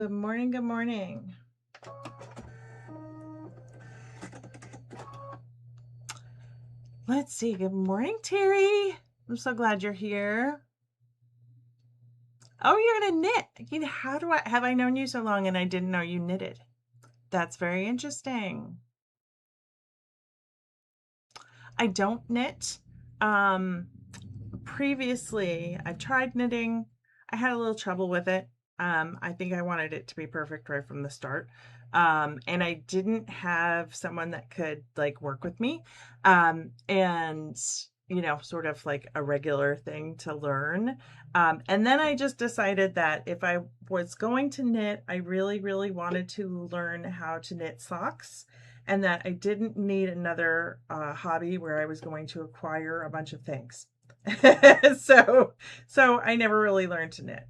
Good morning, good morning. Let's see. Good morning, Terry. I'm so glad you're here. Oh, you're gonna knit. How do I have I known you so long and I didn't know you knitted? That's very interesting. I don't knit. Um, Previously, I've tried knitting. I had a little trouble with it. I think I wanted it to be perfect right from the start. And I didn't have someone that could like work with me. And sort of like a regular thing to learn. And then I just decided that if I was going to knit, I really, really wanted to learn how to knit socks and that I didn't need another hobby where I was going to acquire a bunch of things. so so I never really learned to knit.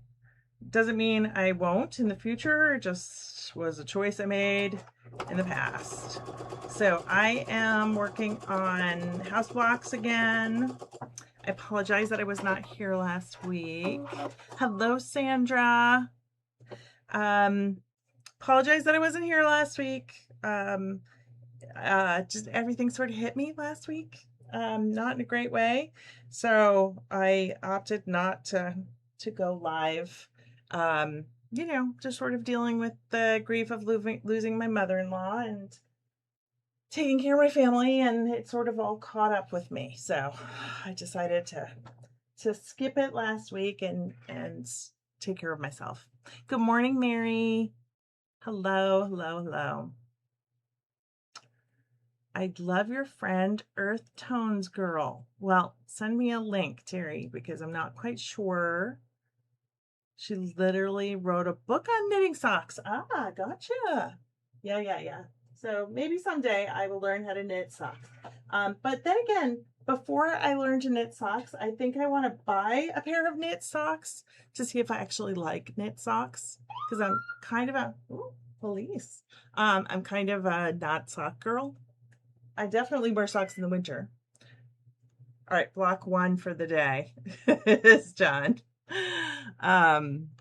Doesn't mean I won't in the future. It just was a choice I made in the past. So I am working on house blocks again. I apologize that I was not here last week. Hello, Sandra. Um, Apologize that I wasn't here last week. Just everything sort of hit me last week, not in a great way. So I opted not to go live. Just sort of dealing with the grief of losing my mother-in-law and taking care of my family, and it sort of all caught up with me. So I decided to skip it last week and take care of myself. Good morning, Mary. Hello, hello, hello. I'd love your friend Earth Tones Girl. Well, send me a link, Terry, because I'm not quite sure. She literally wrote a book on knitting socks. Ah, gotcha. Yeah. So maybe someday I will learn how to knit socks. But then again, before I learn to knit socks, I think I want to buy a pair of knit socks to see if I actually like knit socks. Because I'm kind of police. I'm kind of a not sock girl. I definitely wear socks in the winter. All right, block one for the day is done. Um,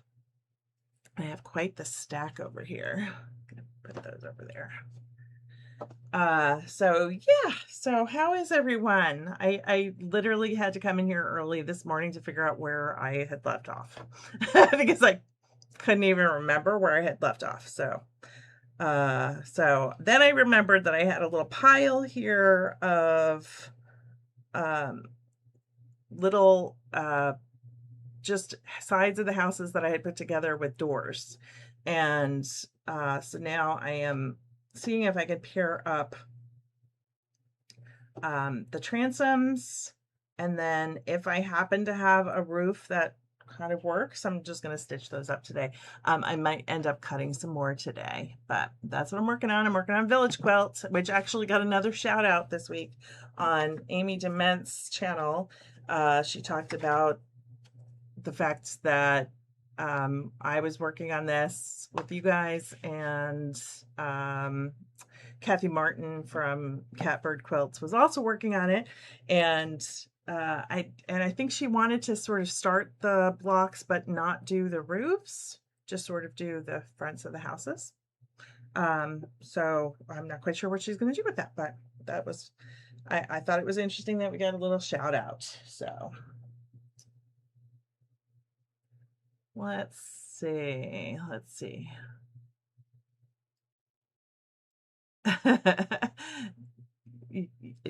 I have quite the stack over here. I'm gonna put those over there. So yeah, so how is everyone? I literally had to come in here early this morning to figure out where I had left off because I couldn't even remember where I had left off. So then I remembered that I had a little pile here of um, little just sides of the houses that I had put together with doors. And so now I am seeing if I could pair up the transoms. And then if I happen to have a roof that kind of works, I'm just going to stitch those up today. I might end up cutting some more today, but that's what I'm working on. I'm working on Village Quilt, which actually got another shout out this week on Amy Dement's channel. She talked about the fact that I was working on this with you guys, and Kathy Martin from Catbird Quilts was also working on it, and I think she wanted to sort of start the blocks but not do the roofs, just sort of do the fronts of the houses. So I'm not quite sure what she's going to do with that, but that was I thought it was interesting that we got a little shout out. So let's see. Let's see.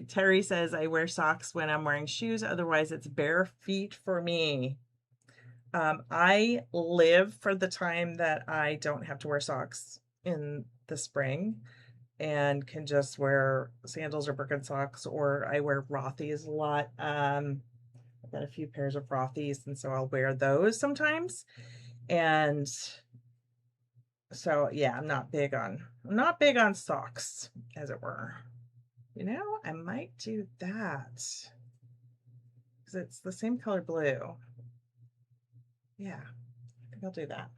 Terry says, I wear socks when I'm wearing shoes. Otherwise, it's bare feet for me. I live for the time that I don't have to wear socks in the spring and can just wear sandals or Birkenstocks, or I wear Rothy's a lot. I've got a few pairs of Rothy's, and so I'll wear those sometimes. And so yeah, I'm not big on socks, as it were. I might do that because it's the same color blue. Yeah, I think I'll do that.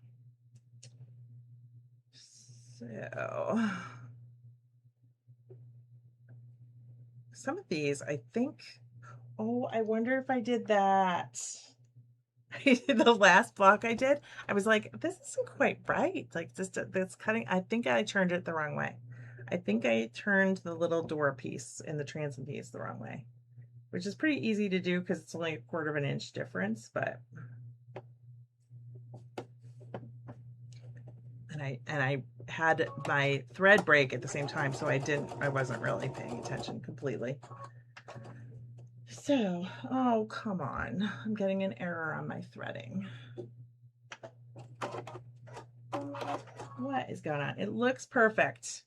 So some of these, I think, oh, I wonder if I did that. The last block I did, I was like, this isn't quite right. Like this cutting, I think I turned it the wrong way. I think I turned the little door piece in the transom piece the wrong way, which is pretty easy to do because it's only 1/4 of an inch difference, but and I had my thread break at the same time, so I wasn't really paying attention completely. So, oh, come on. I'm getting an error on my threading. What is going on? It looks perfect.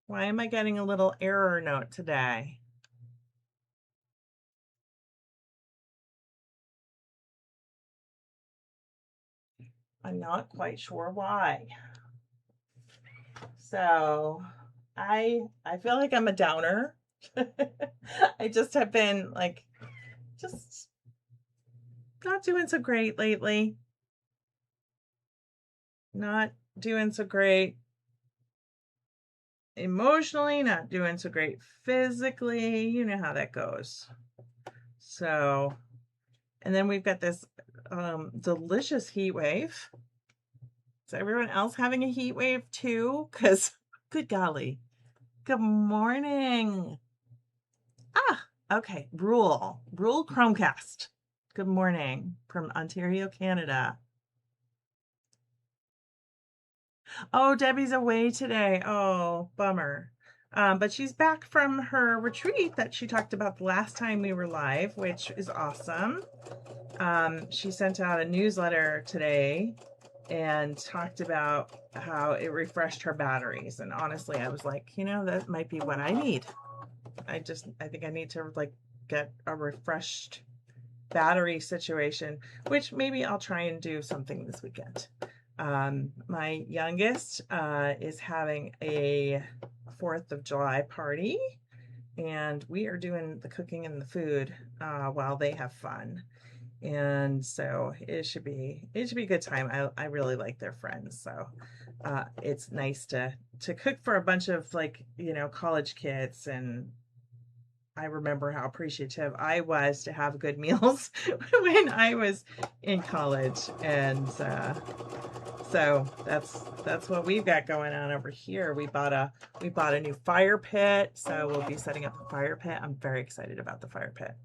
Why am I getting a little error note today? I'm not quite sure why. So, I feel like I'm a downer. I just have been like just not doing so great lately. Not doing so great emotionally, not doing so great physically. You know how that goes. So, and then we've got this delicious heat wave. Is everyone else having a heat wave too? Because, good golly. Good morning. Ah, okay. Rule Chromecast. Good morning from Ontario, Canada. Oh, Debbie's away today. Oh, bummer. But she's back from her retreat that she talked about the last time we were live, which is awesome. She sent out a newsletter today and talked about how it refreshed her batteries. And honestly, I was like, you know, that might be what I need. I think I need to like get a refreshed battery situation, which maybe I'll try and do something this weekend. My youngest is having a 4th of July party, and we are doing the cooking and the food while they have fun. And so it should be a good time. I really like their friends, so it's nice to cook for a bunch of, like, you know, college kids. And I remember how appreciative I was to have good meals when I was in college. And so that's what we've got going on over here. We bought a new fire pit, so we'll be setting up the fire pit. I'm very excited about the fire pit.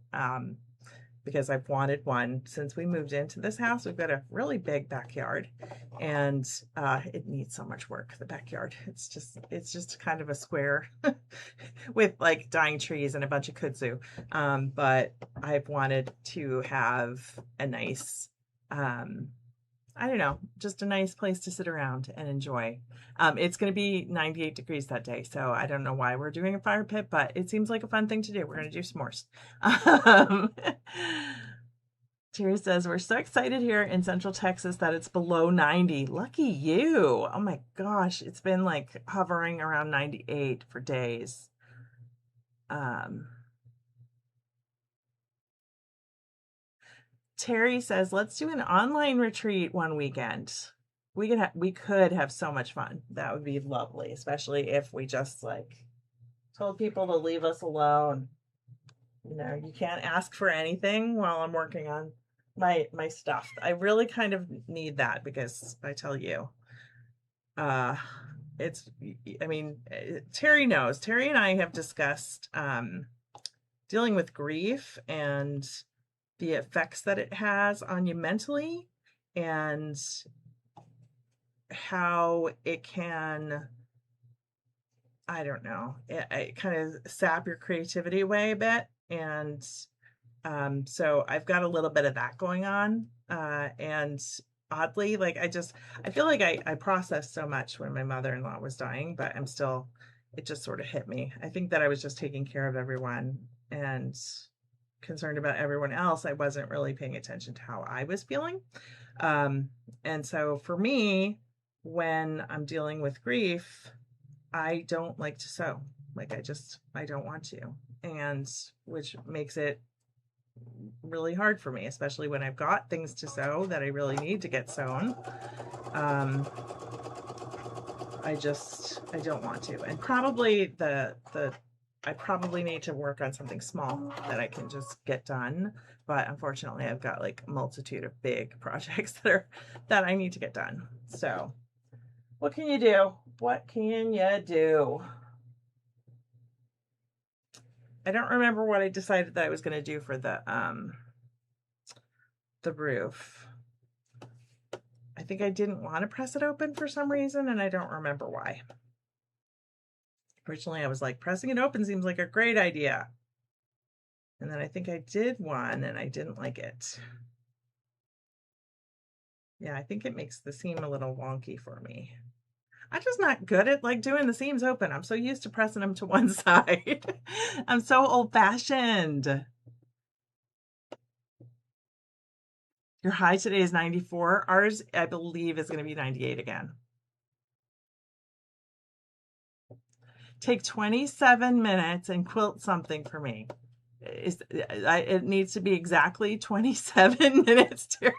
Because I've wanted one since we moved into this house. We've got a really big backyard, and it needs so much work. The backyard, it's just kind of a square with like dying trees and a bunch of kudzu. But I've wanted to have a nice, I don't know, just a nice place to sit around and enjoy. It's going to be 98 degrees that day, so I don't know why we're doing a fire pit, but it seems like a fun thing to do. We're going to do s'mores. Terry says, we're so excited here in Central Texas that it's below 90. Lucky you. Oh my gosh, it's been like hovering around 98 for days. Terry says, let's do an online retreat one weekend. We could have so much fun. That would be lovely, especially if we just like told people to leave us alone. You know, you can't ask for anything while I'm working on my stuff. I really kind of need that, because I tell you, it's, I mean, Terry knows. Terry and I have discussed dealing with grief and the effects that it has on you mentally, and how it can, I don't know, it kind of sap your creativity away a bit. And so I've got a little bit of that going on. And oddly, like I feel like I processed so much when my mother-in-law was dying, but it just sort of hit me. I think that I was just taking care of everyone and concerned about everyone else. I wasn't really paying attention to how I was feeling. And so for me, when I'm dealing with grief, I don't like to sew. Like I don't want to. And which makes it really hard for me, especially when I've got things to sew that I really need to get sewn. I don't want to. And probably the I probably need to work on something small that I can just get done. But unfortunately, I've got like a multitude of big projects that I need to get done. So what can you do? What can you do? I don't remember what I decided that I was going to do for the roof. I think I didn't want to press it open for some reason, and I don't remember why. Originally, I was like, pressing it open seems like a great idea. And then I think I did one and I didn't like it. Yeah, I think it makes the seam a little wonky for me. I'm just not good at like doing the seams open. I'm so used to pressing them to one side. I'm so old-fashioned. Your high today is 94. Ours, I believe, is going to be 98 again. Take 27 minutes and quilt something for me. It needs to be exactly 27 minutes, Terry.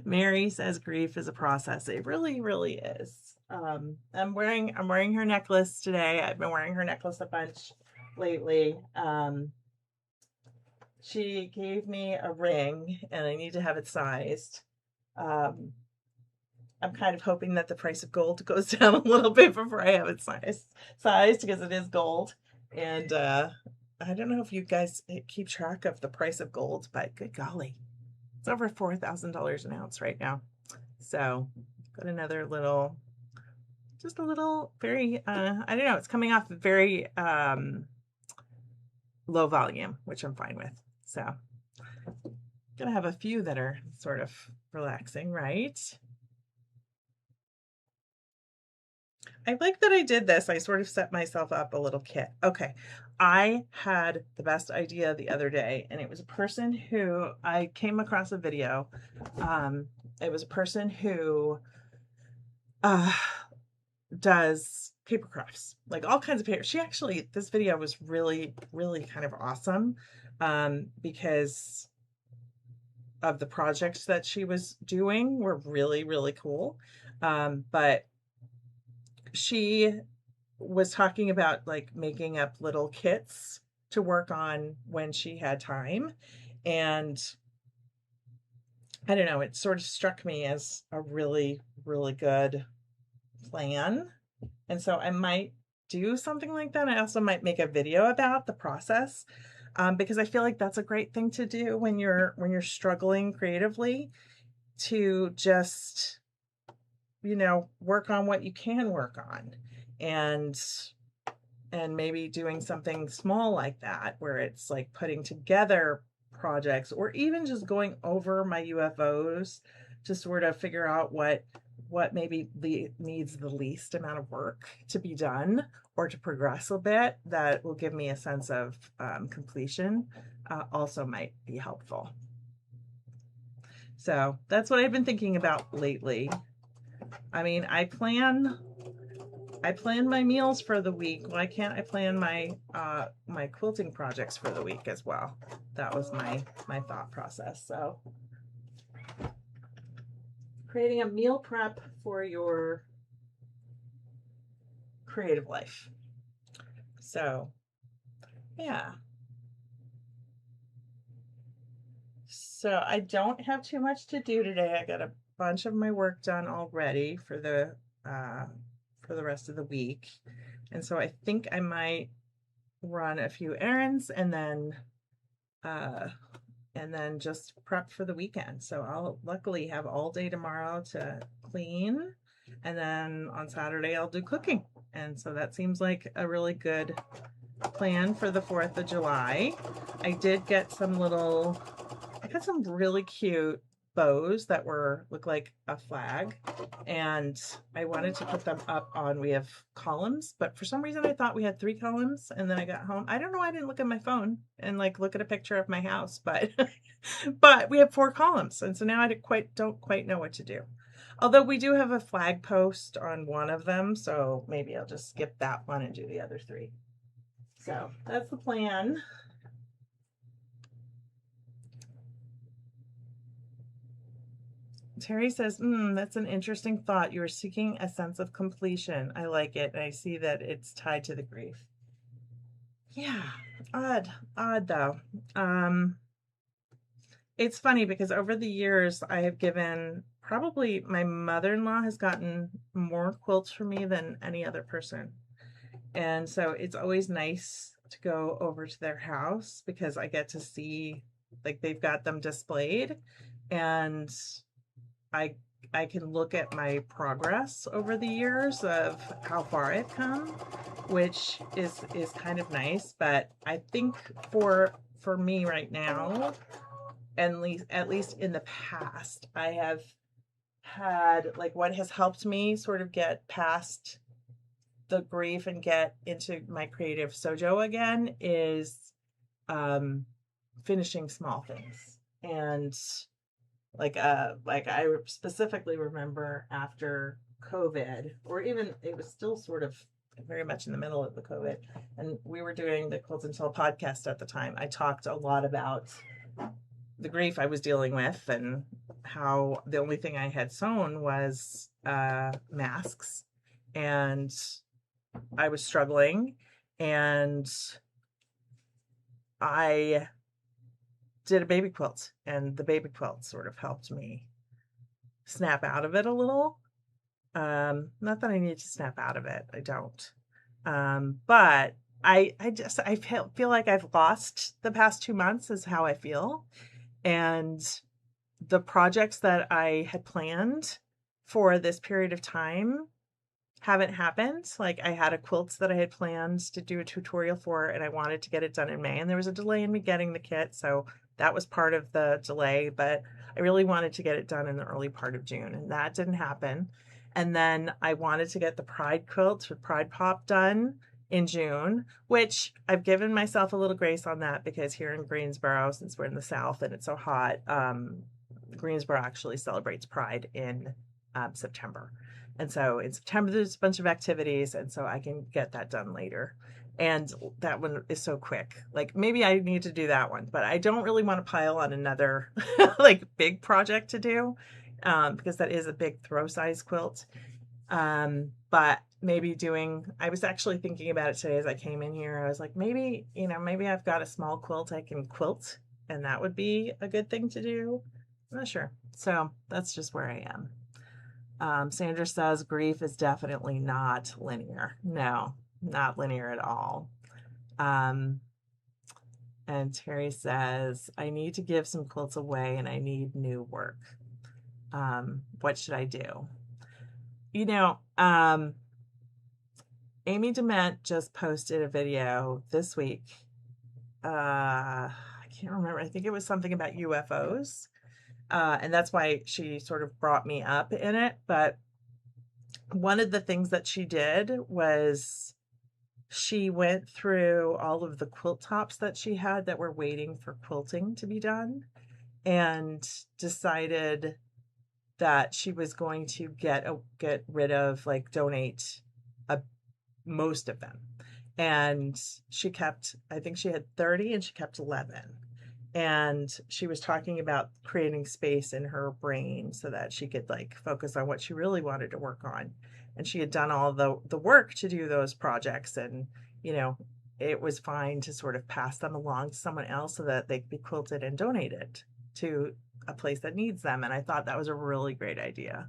Mary says grief is a process. It really, really is. I'm wearing her necklace today. I've been wearing her necklace a bunch lately. She gave me a ring and I need to have it sized. I'm kind of hoping that the price of gold goes down a little bit before I have it sized because it is gold. And I don't know if you guys keep track of the price of gold, but good golly, it's over $4,000 an ounce right now. So got another little, just a little very, I don't know, it's coming off very low volume, which I'm fine with. So gonna have a few that are sort of relaxing, right? I like that I did this. I sort of set myself up a little kit. Okay, I had the best idea the other day, and it was a person who I came across a video. It was a person who does paper crafts, like all kinds of paper. She actually, this video was really, really kind of awesome because of the projects that she was doing were really, really cool. But she was talking about like making up little kits to work on when she had time. And I don't know, it sort of struck me as a really, really good plan. And so I might do something like that. I also might make a video about the process because I feel like that's a great thing to do when you're struggling creatively, to just, you know, work on what you can work on, and maybe doing something small like that where it's like putting together projects, or even just going over my UFOs to sort of figure out what maybe needs the least amount of work to be done or to progress a bit, that will give me a sense of completion, also might be helpful. So that's what I've been thinking about lately. I mean, I plan my meals for the week. Why can't I plan my my quilting projects for the week as well? That was my thought process. So creating a meal prep for your creative life. So yeah. So I don't have too much to do today. I got a bunch of my work done already for the rest of the week. And so I think I might run a few errands and then just prep for the weekend. So I'll luckily have all day tomorrow to clean, and then on Saturday I'll do cooking. And so that seems like a really good plan for the 4th of July. I did get I got some really cute bows that look like a flag, and I wanted to put them up on, we have columns, but for some reason I thought we had 3 columns, and then I got home. I don't know, I didn't look at my phone and like look at a picture of my house, but but we have 4 columns, and so now I don't quite know what to do. Although we do have a flag post on one of them, so maybe I'll just skip that one and do the other 3. So that's the plan. Terry says, that's an interesting thought. You are seeking a sense of completion. I like it. And I see that it's tied to the grief. Yeah, odd though. Um, it's funny because over the years I have given, probably my mother-in-law has gotten more quilts for me than any other person. And so it's always nice to go over to their house because I get to see, like, they've got them displayed, and I I can look at my progress over the years of how far I've come, which is kind of nice. But I think for me right now, at least in the past, I have had, like, what has helped me sort of get past the grief and get into my creative sojo again is um finishing small things. And like I specifically remember after COVID, or even it was still sort of very much in the middle of the COVID, and we were doing the Quilt and Tell podcast at the time. I talked a lot about the grief I was dealing with and how the only thing I had sewn was masks, and I was struggling, and I did a baby quilt, and the baby quilt sort of helped me snap out of it a little. Not that I need to snap out of it. I don't. But I feel like I've lost the past 2 months is how I feel. And the projects that I had planned for this period of time haven't happened. Like, I had a quilt that I had planned to do a tutorial for, and I wanted to get it done in May, and there was a delay in me getting the kit, so that was part of the delay. But I really wanted to get it done in the early part of June, and that didn't happen. And then I wanted to get the Pride quilt with Pride Pop done in June, which I've given myself a little grace on that because here in Greensboro, since we're in the South and it's so hot, Greensboro actually celebrates Pride in September. And so in September, there's a bunch of activities, and so I can get that done later. And that one is so quick. Like, maybe I need to do that one, but I don't really want to pile on another like big project to do, because that is a big throw size quilt. But maybe I was actually thinking about it today as I came in here. I was like, maybe I've got a small quilt I can quilt, and that would be a good thing to do. I'm not sure. So that's just where I am. Sandra says grief is definitely not linear. No, not linear at all. And Terry says, I need to give some quilts away and I need new work. What should I do? Amy Dement just posted a video this week. I can't remember. I think it was something about UFOs. And that's why she sort of brought me up in it. But one of the things that she did was she went through all of the quilt tops that she had that were waiting for quilting to be done, and decided that she was going to get rid of, like, donate most of them. And she kept, I think she had 30 and she kept 11. And she was talking about creating space in her brain so that she could, like, focus on what she really wanted to work on. And she had done all the work to do those projects, and it was fine to sort of pass them along to someone else so that they could be quilted and donated to a place that needs them. And I thought that was a really great idea.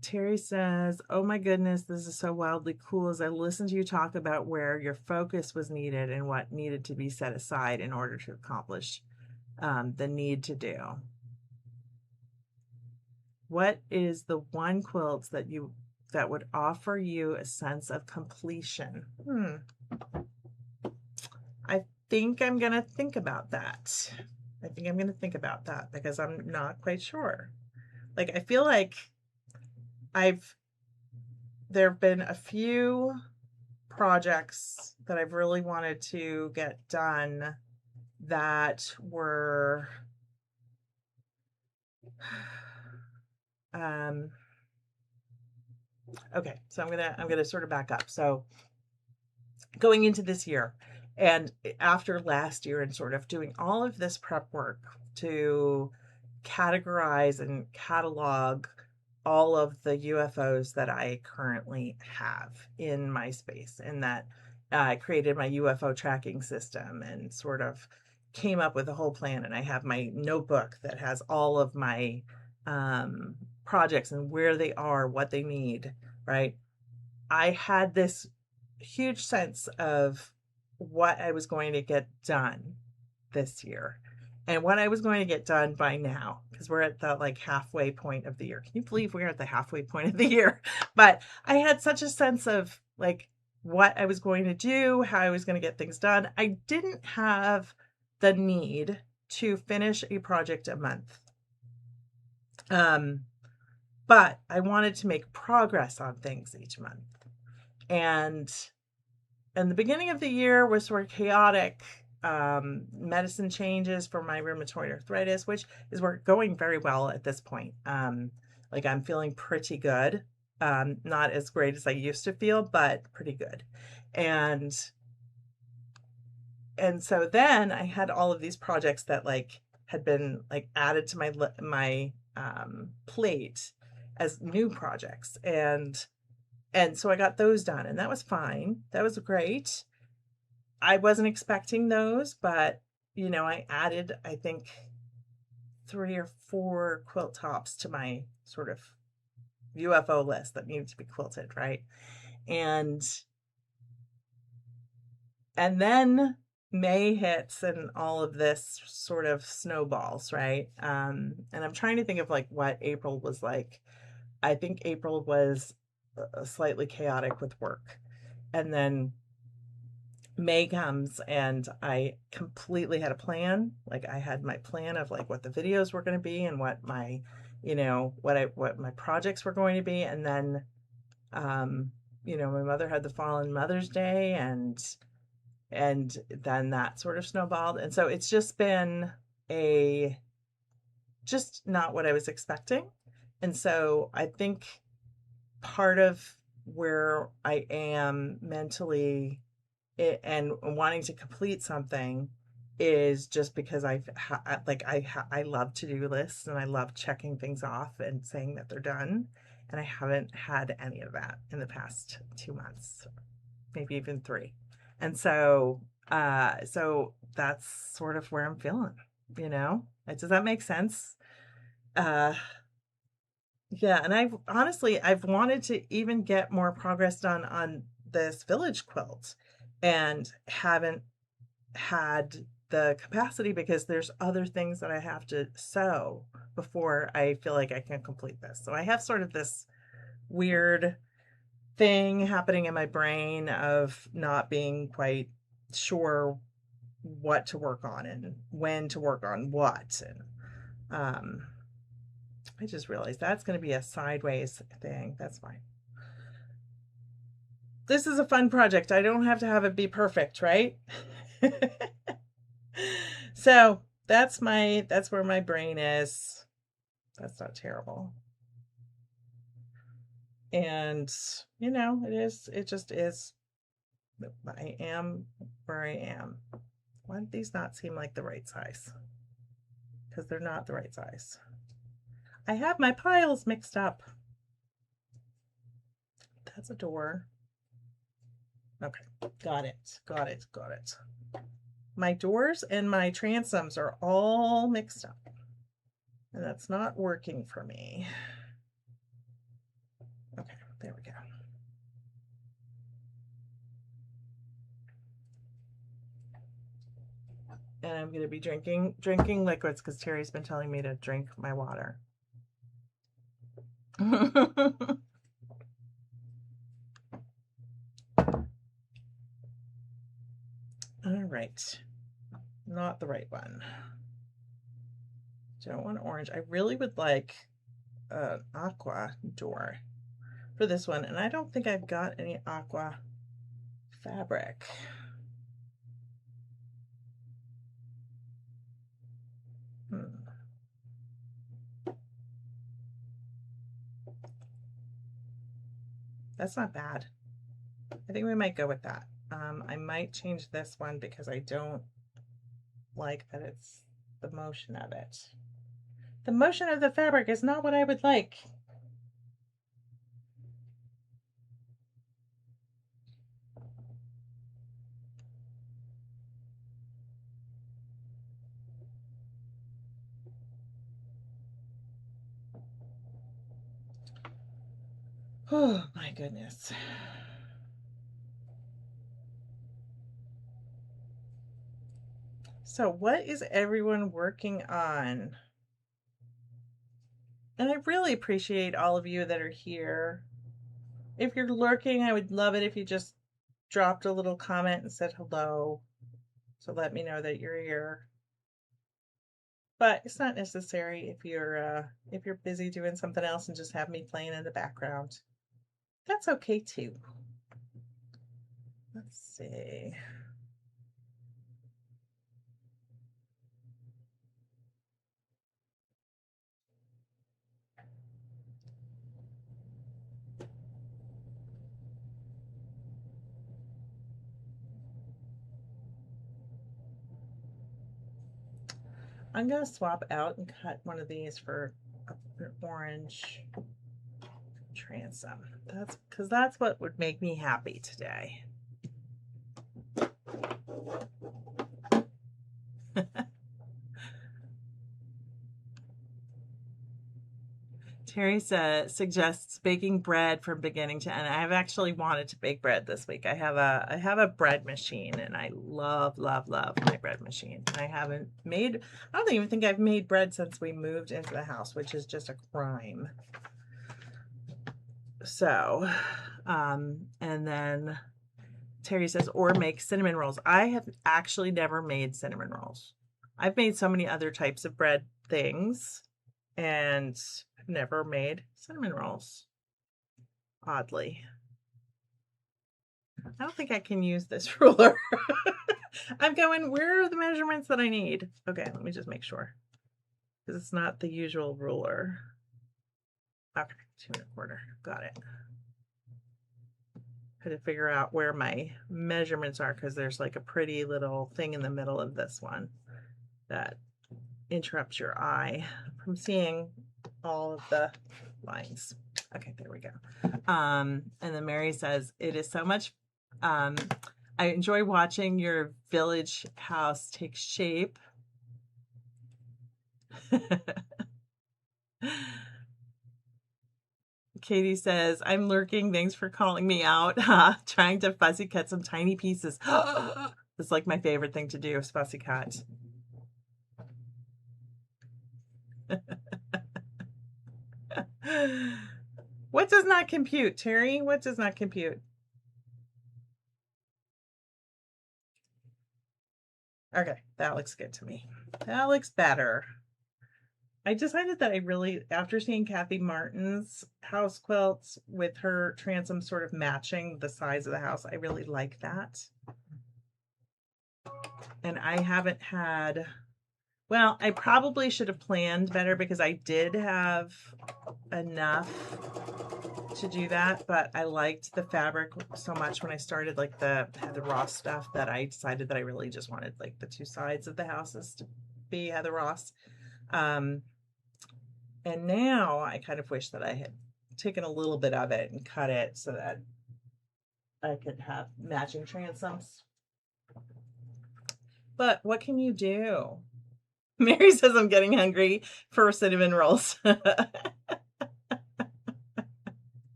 Terry says, oh my goodness, this is so wildly cool as I listened to you talk about where your focus was needed and what needed to be set aside in order to accomplish the need to do. What is the one quilt that would offer you a sense of completion? I think I'm going to think about that. Because I'm not quite sure. Like, I feel like there have been a few projects that I've really wanted to get done that were okay, so I'm gonna sort of back up. So going into this year, And after last year and sort of doing all of this prep work to categorize and catalog all of the UFOs that I currently have in my space, and that I created my UFO tracking system and sort of came up with a whole plan. And I have my notebook that has all of my projects and where they are, what they need, right? I had this huge sense of what I was going to get done this year and what I was going to get done by now, because we're at the like halfway point of the year. Can you believe we're at the halfway point of the year? But I had such a sense of like what I was going to do, how I was going to get things done. I didn't have the need to finish a project a month. But I wanted to make progress on things each month. And the beginning of the year was sort of chaotic. Medicine changes for my rheumatoid arthritis, which is going very well at this point. Like I'm feeling pretty good. Not as great as I used to feel, but pretty good. And so then I had all of these projects that like had been like added to my plate as new projects. And so I got those done, and that was fine. That was great. I wasn't expecting those, but you know, I added, I think, 3 or 4 quilt tops to my sort of UFO list that needed to be quilted, right? And then May hits and all of this sort of snowballs, right? And I'm trying to think of like what April was like. I think April was slightly chaotic with work. And then May comes and I completely had a plan. Like I had my plan of like what the videos were going to be and what my, you know, what my projects were going to be. And then, you know, my mother had the fallen Mother's Day, and then that sort of snowballed. And so it's just been just not what I was expecting. And so I think part of where I am mentally and wanting to complete something is just because I love to-do lists, and I love checking things off and saying that they're done, and I haven't had any of that in the past 2 months, maybe even 3. And so so that's sort of where I'm feeling, you know? Does that make sense? Uh yeah, and I've wanted to even get more progress done on this village quilt, and haven't had the capacity because there's other things that I have to sew before I feel like I can complete this. So I have sort of this weird thing happening in my brain of not being quite sure what to work on and when to work on what. And I just realized that's going to be a sideways thing. That's fine. This is a fun project. I don't have to have it be perfect, right? So that's where my brain is. That's not terrible. And you know, it just is. I am where I am. Why do these not seem like the right size? Because they're not the right size. I have my piles mixed up. That's a door. Okay, got it. My doors and my transoms are all mixed up, and that's not working for me. Okay, there we go. And I'm going to be drinking liquids because Terry's been telling me to drink my water. All right. Not the right one. Don't want orange. I really would like an aqua door for this one, and I don't think I've got any aqua fabric. That's not bad. I think we might go with that. I might change this one because I don't like that it's the motion of it. The motion of the fabric is not what I would like. Oh my goodness. So what is everyone working on? And I really appreciate all of you that are here. If you're lurking, I would love it if you just dropped a little comment and said hello. So let me know that you're here. But it's not necessary if you're busy doing something else and just have me playing in the background. That's okay too. Let's see. I'm gonna swap out and cut one of these for an orange transom. That's because that's what would make me happy today. Terry suggests baking bread from beginning to end. I've actually wanted to bake bread this week. I have a bread machine, and I love my bread machine. I don't even think I've made bread since we moved into the house, which is just a crime. So, and then Terry says, or make cinnamon rolls. I have actually never made cinnamon rolls. I've made so many other types of bread things, and I've never made cinnamon rolls, oddly. I don't think I can use this ruler. I'm going, where are the measurements that I need? Okay, let me just make sure. Because it's not the usual ruler. Okay, 2 1/4. Got it. I had to figure out where my measurements are because there's like a pretty little thing in the middle of this one that interrupts your eye from seeing all of the lines. Okay, there we go. And then Mary says, it is so much, I enjoy watching your village house take shape. Katie says, I'm lurking. Thanks for calling me out. Trying to fussy cut some tiny pieces. It's like my favorite thing to do is fussy cut. What does not compute, Terry? What does not compute? Okay, that looks good to me. That looks better. I decided that I really, after seeing Kathy Martin's house quilts with her transom sort of matching the size of the house, I really like that. And I haven't had, well, I probably should have planned better because I did have enough to do that, but I liked the fabric so much when I started like the Heather Ross stuff that I decided that I really just wanted like the 2 sides of the houses to be Heather Ross. And now I kind of wish that I had taken a little bit of it and cut it so that I could have matching transoms. But what can you do? Mary says I'm getting hungry for cinnamon rolls.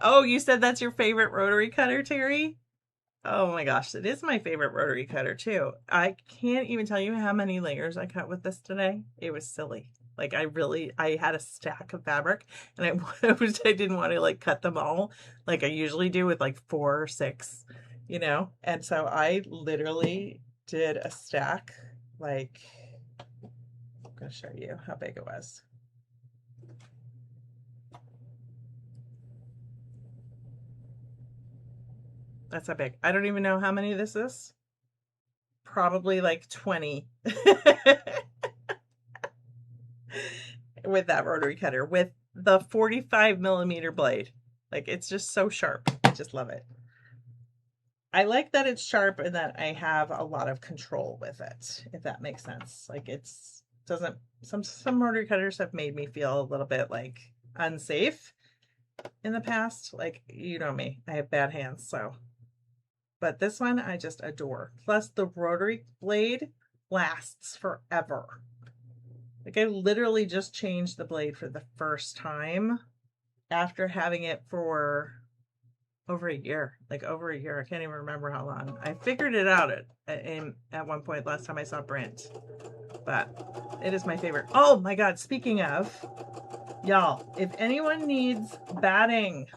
Oh, you said that's your favorite rotary cutter, Terry? Oh my gosh, it is my favorite rotary cutter too. I can't even tell you how many layers I cut with this today. It was silly. Like I had a stack of fabric and I didn't want to like cut them all like I usually do with like 4 or 6, you know? And so I literally did a stack, like, I'm gonna show you how big it was. That's how big. I don't even know how many this is. Probably like 20. With that rotary cutter with the 45 millimeter blade. Like it's just so sharp. I just love it. I like that it's sharp and that I have a lot of control with it, if that makes sense. Like it's doesn't some rotary cutters have made me feel a little bit like unsafe in the past. Like you know me, I have bad hands, so but this one I just adore. Plus the rotary blade lasts forever. Like I literally just changed the blade for the first time after having it for over a year, like over a year. I can't even remember how long. I figured it out at one point last time I saw Brent, but it is my favorite. Oh my God. Speaking of, y'all, if anyone needs batting,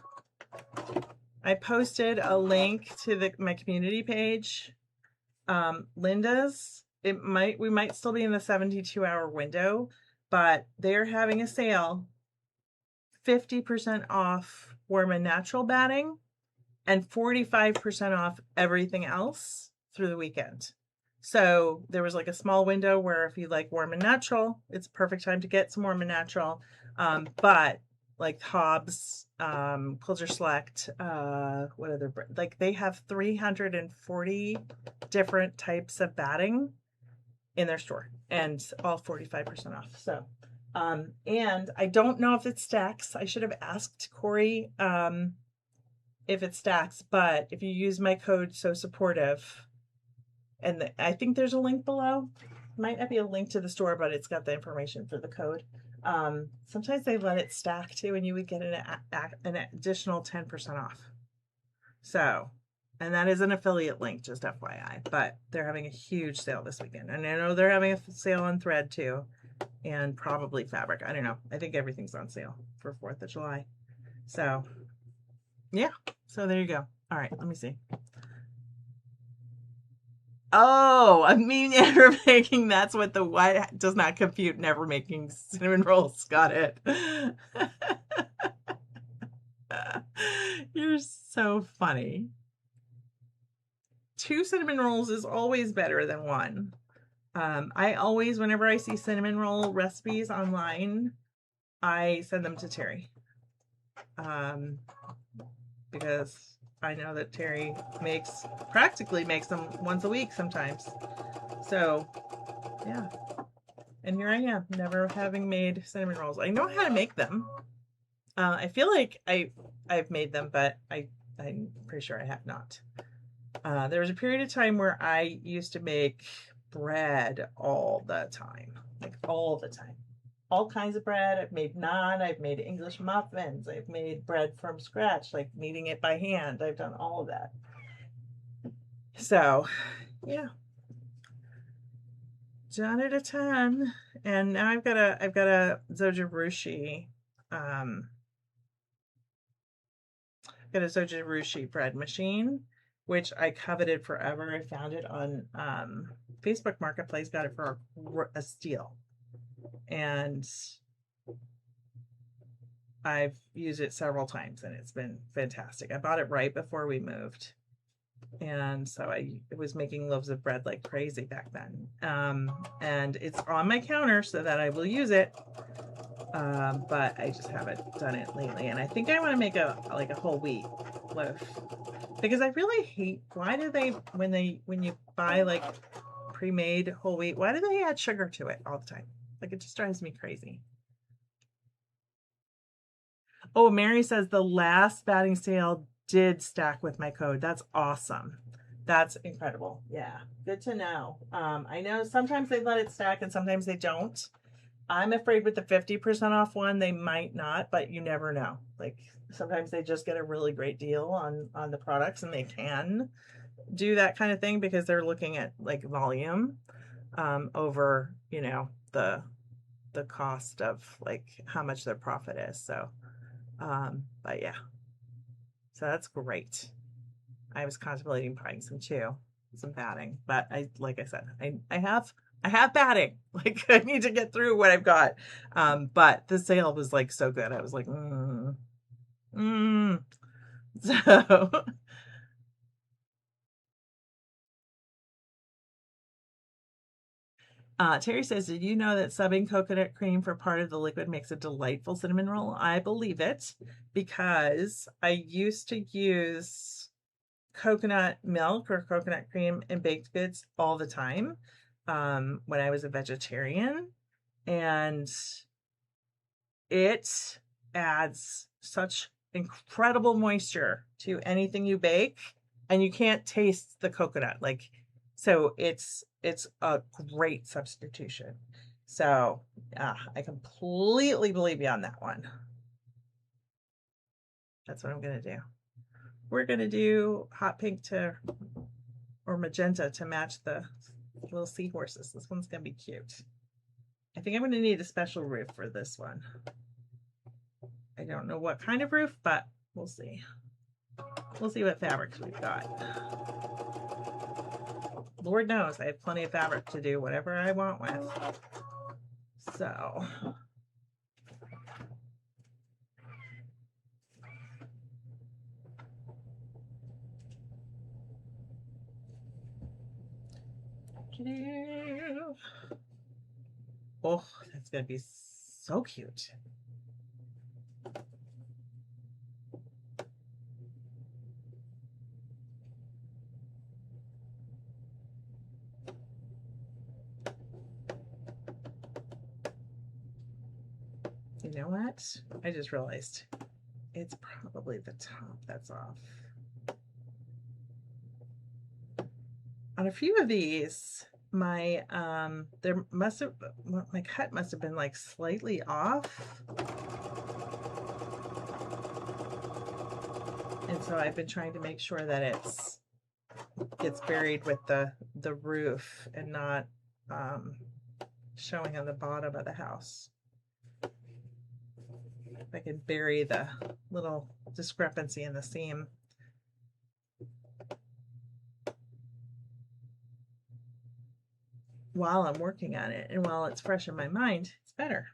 I posted a link to my community page. Linda's, we might still be in the 72-hour window, but they're having a sale, 50% off warm and natural batting and 45% off everything else through the weekend. So there was like a small window where if you like warm and natural, it's a perfect time to get some warm and natural. But like Hobbs, Quilter Select, what other, like they have 340 different types of batting in their store and all 45% off. So, and I don't know if it stacks. I should have asked Corey, if it stacks, but if you use my code So Supportive, and I think there's a link below. Might not be a link to the store, but it's got the information for the code. Sometimes they let it stack too, and you would get an additional 10% off. So, and that is an affiliate link, just FYI. But they're having a huge sale this weekend, and I know they're having a sale on thread too, and probably fabric. I don't know. I think everything's on sale for 4th of July. So, yeah. So there you go. All right, let me see. Oh, a me never making, that's what the what does not compute, never making cinnamon rolls. Got it. You're so funny. 2 cinnamon rolls is always better than 1. I always, whenever I see cinnamon roll recipes online, I send them to Terry. Because I know that Terry practically makes them once a week sometimes. So, yeah. And here I am, never having made cinnamon rolls. I know how to make them. I feel like I've made them, but I'm pretty sure I have not. There was a period of time where I used to make bread all the time, like all the time. All kinds of bread. I've made naan, I've made English muffins, I've made bread from scratch, like kneading it by hand. I've done all of that. So, yeah. Done it a ton. And now I've got a Zojirushi, bread machine, which I coveted forever. I found it on Facebook Marketplace, got it for a steal. And I've used it several times and it's been fantastic. I bought it right before we moved. And so I was making loaves of bread like crazy back then. And it's on my counter so that I will use it. But I just haven't done it lately. And I think I want to make a whole wheat loaf, because I really hate, why do they, when you buy like pre-made whole wheat, why do they add sugar to it all the time? Like it just drives me crazy. Oh, Mary says the last batting sale did stack with my code. That's awesome. That's incredible. Yeah, good to know. I know sometimes they let it stack and sometimes they don't. I'm afraid with the 50% off one, they might not, but you never know. Like sometimes they just get a really great deal on the products and they can do that kind of thing because they're looking at like volume over, you know, the cost of like how much their profit is. So but yeah, so that's great. I was contemplating buying some batting, but like I said, I have batting. Like I need to get through what I've got. But the sale was like so good. I was like, So Terry says, did you know that subbing coconut cream for part of the liquid makes a delightful cinnamon roll? I believe it because I used to use coconut milk or coconut cream in baked goods all the time when I was a vegetarian, and it adds such incredible moisture to anything you bake, and you can't taste the coconut. Like, so it's a great substitution. So I completely believe you on that one. That's what I'm gonna do. We're gonna do hot pink to or magenta to match the little seahorses. This one's gonna be cute. I think I'm gonna need a special roof for this one. I don't know what kind of roof, but we'll see. We'll see what fabrics we've got. Lord knows I have plenty of fabric to do whatever I want with. So oh, that's gonna be so cute. You know what? I just realized it's probably the top that's off. On a few of these, my my cut must have been like slightly off. And so I've been trying to make sure that it's buried with the roof and not showing on the bottom of the house. If I could bury the little discrepancy in the seam. While I'm working on it and while it's fresh in my mind, it's better.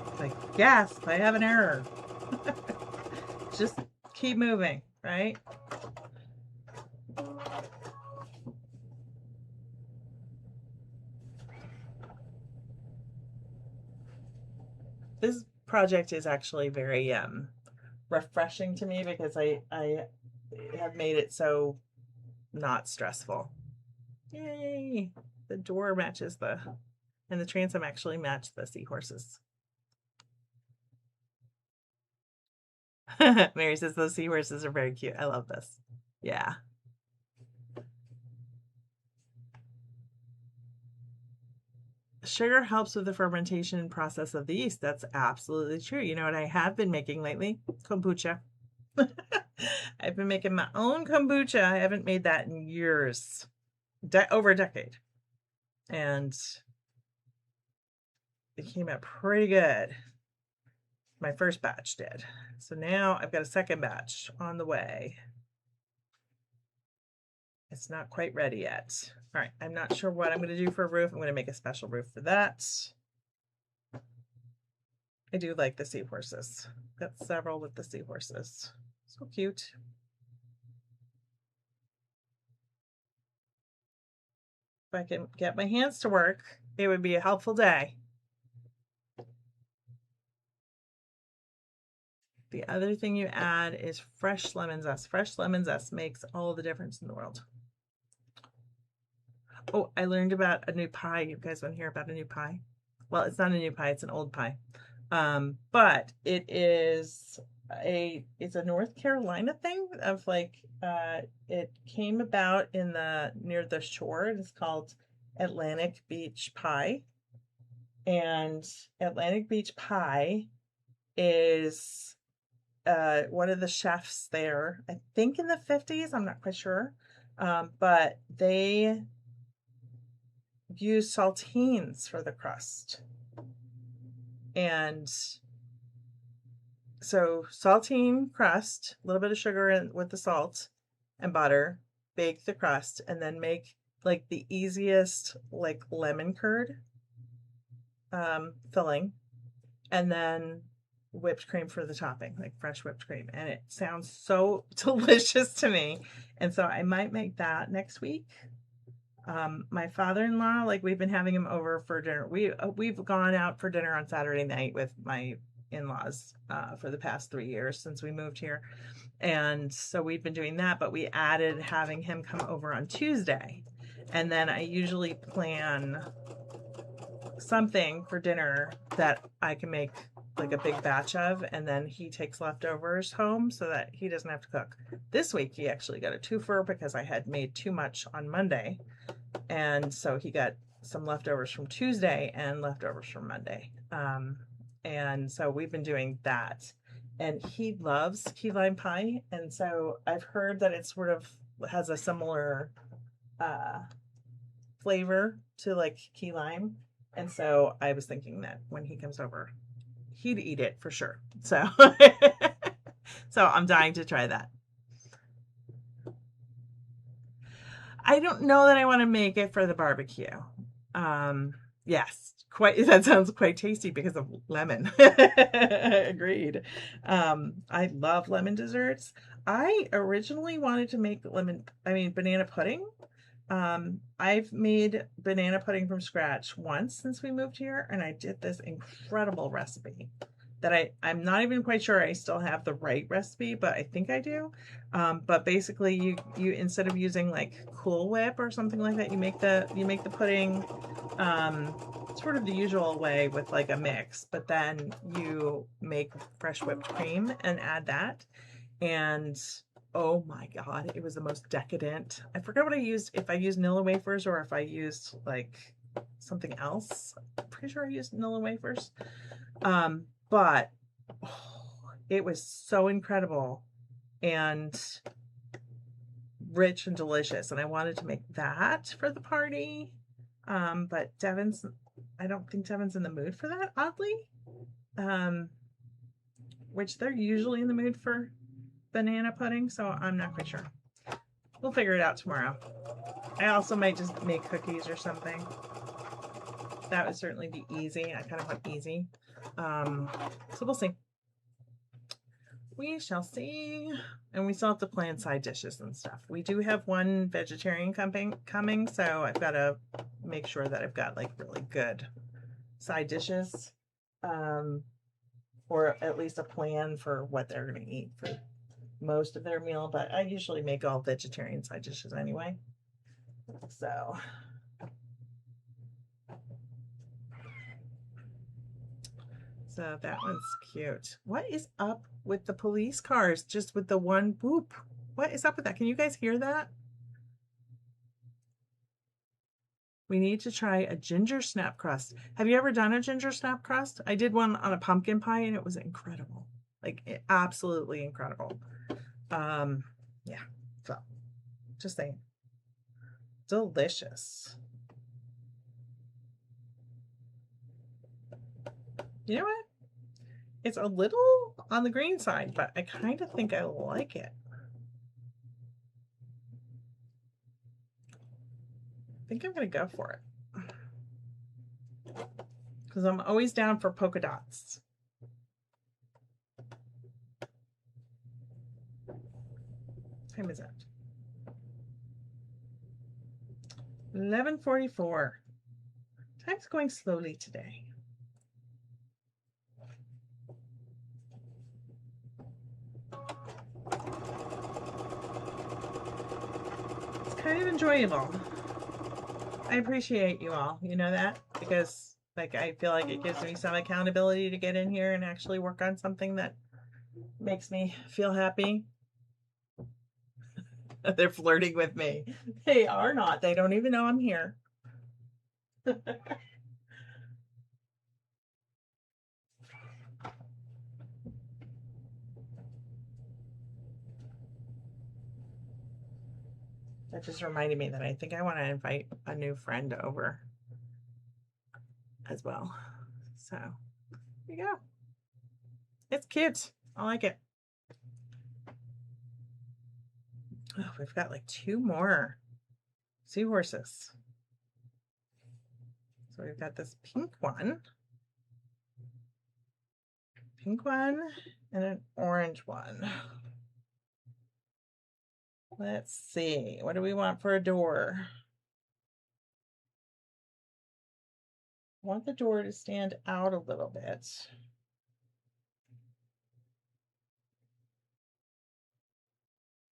It's like, yes, I have an error. Just keep moving, right? This project is actually very refreshing to me because I have made it so not stressful. Yay! The door matches and the transom actually match the seahorses. Mary says those seahorses are very cute. I love this. Yeah. Sugar helps with the fermentation process of the yeast. That's absolutely true. You know what I have been making lately? Kombucha. I've been making my own kombucha. I haven't made that in years, over a decade. And it came out pretty good. My first batch did. So now I've got a second batch on the way. It's not quite ready yet. All right, I'm not sure what I'm going to do for a roof. I'm going to make a special roof for that. I do like the seahorses. Got several with the seahorses. So cute. If I can get my hands to work, it would be a helpful day. The other thing you add is fresh lemon zest. Fresh lemon zest makes all the difference in the world. Oh, I learned about a new pie. You guys want to hear about a new pie? Well, it's not a new pie, it's an old pie. But it's a North Carolina thing of like it came about in near the shore. It's called Atlantic Beach Pie. And Atlantic Beach Pie is one of the chefs there, I think in the 50s, I'm not quite sure. But they use saltines for the crust. And so saltine crust, a little bit of sugar in with the salt and butter, bake the crust, and then make like the easiest like lemon curd filling, and then whipped cream for the topping, like fresh whipped cream. And it sounds so delicious to me. And so I might make that next week. My father-in-law, like we've been having him over for dinner. We've gone out for dinner on Saturday night with my in-laws for the past 3 years since we moved here. And so we've been doing that, but we added having him come over on Tuesday. And then I usually plan something for dinner that I can make like a big batch of, and then he takes leftovers home so that he doesn't have to cook. This week he actually got a twofer because I had made too much on Monday, and so he got some leftovers from Tuesday and leftovers from Monday. And so we've been doing that, and he loves key lime pie, and so I've heard that it sort of has a similar flavor to like key lime. And so I was thinking that when he comes over, he'd eat it for sure. So, so I'm dying to try that. I don't know that I want to make it for the barbecue. Yes, quite. That sounds quite tasty because of lemon. Agreed. I love lemon desserts. I originally wanted to make banana pudding. I've made banana pudding from scratch once since we moved here, and I did this incredible recipe that I'm not even quite sure I still have the right recipe, but I think I do. But basically you instead of using like Cool Whip or something like that, you make the pudding sort of the usual way with like a mix, but then you make fresh whipped cream and add that. And oh my God, it was the most decadent. I forgot what I used, if I used Nilla wafers or if I used like something else. I'm pretty sure I used Nilla wafers. But it was so incredible and rich and delicious. And I wanted to make that for the party. But I don't think Devin's in the mood for that, oddly. Which they're usually in the mood for banana pudding, so I'm not quite sure. We'll figure it out tomorrow. I also might just make cookies or something. That would certainly be easy. I kind of want easy. So we'll see. We shall see. And we still have to plan side dishes and stuff. We do have one vegetarian coming, so I've got to make sure that I've got like really good side dishes. Or at least a plan for what they're going to eat for most of their meal, but I usually make all vegetarian side dishes anyway. So that one's cute. What is up with the police cars just with the one boop? What is up with that? Can you guys hear that? We need to try a ginger snap crust. Have you ever done a ginger snap crust? I did one on a pumpkin pie and it was incredible. Like absolutely incredible. Yeah, so just saying. Delicious. You know what? It's a little on the green side, but I kind of think I like it. I think I'm going to go for it. Because I'm always down for polka dots. What time is it? 11:44. Time's going slowly today. It's kind of enjoyable. I appreciate you all, you know that? Because like I feel like it gives me some accountability to get in here and actually work on something that makes me feel happy. They're flirting with me. They are not. They don't even know I'm here. That just reminded me that I think I want to invite a new friend over as well. So there you go. It's cute. I like it. Oh, we've got like 2 more seahorses. So we've got this pink one, and an orange one. Let's see. What do we want for a door? want the door to stand out a little bit.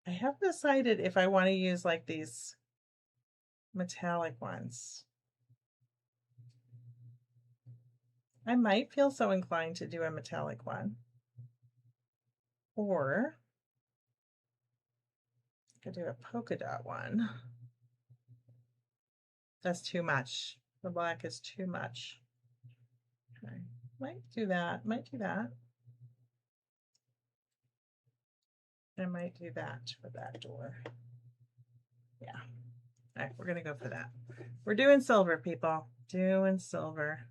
I haven't decided if I want to use like these metallic ones. I might feel so inclined to do a metallic one. Or I could do a polka dot one. That's too much. The black is too much. Okay. Might do that. Might do that. I might do that for that door. Yeah. All right, we're going to go for that. We're doing silver, people. Doing silver.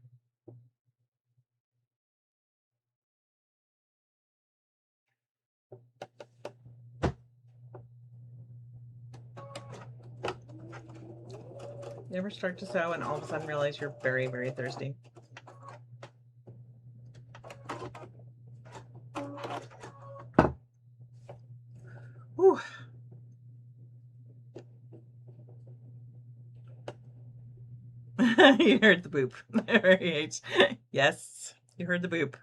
You ever start to sew and all of a sudden realize you're very, very thirsty? Whew. You heard the boop. Right. Yes, you heard the boop.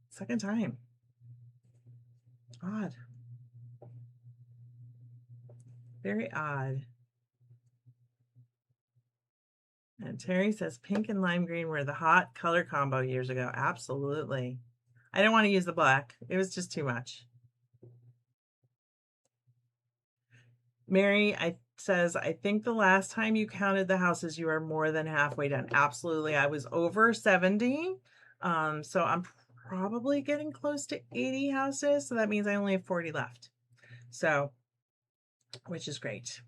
Second time. Odd. Very odd. And Terry says pink and lime green were the hot color combo years ago. Absolutely. I didn't want to use the black. It was just too much. Mary says, I think the last time you counted the houses, you are more than halfway done. Absolutely. I was over 70. So I'm probably getting close to 80 houses. So that means I only have 40 left. So, which is great.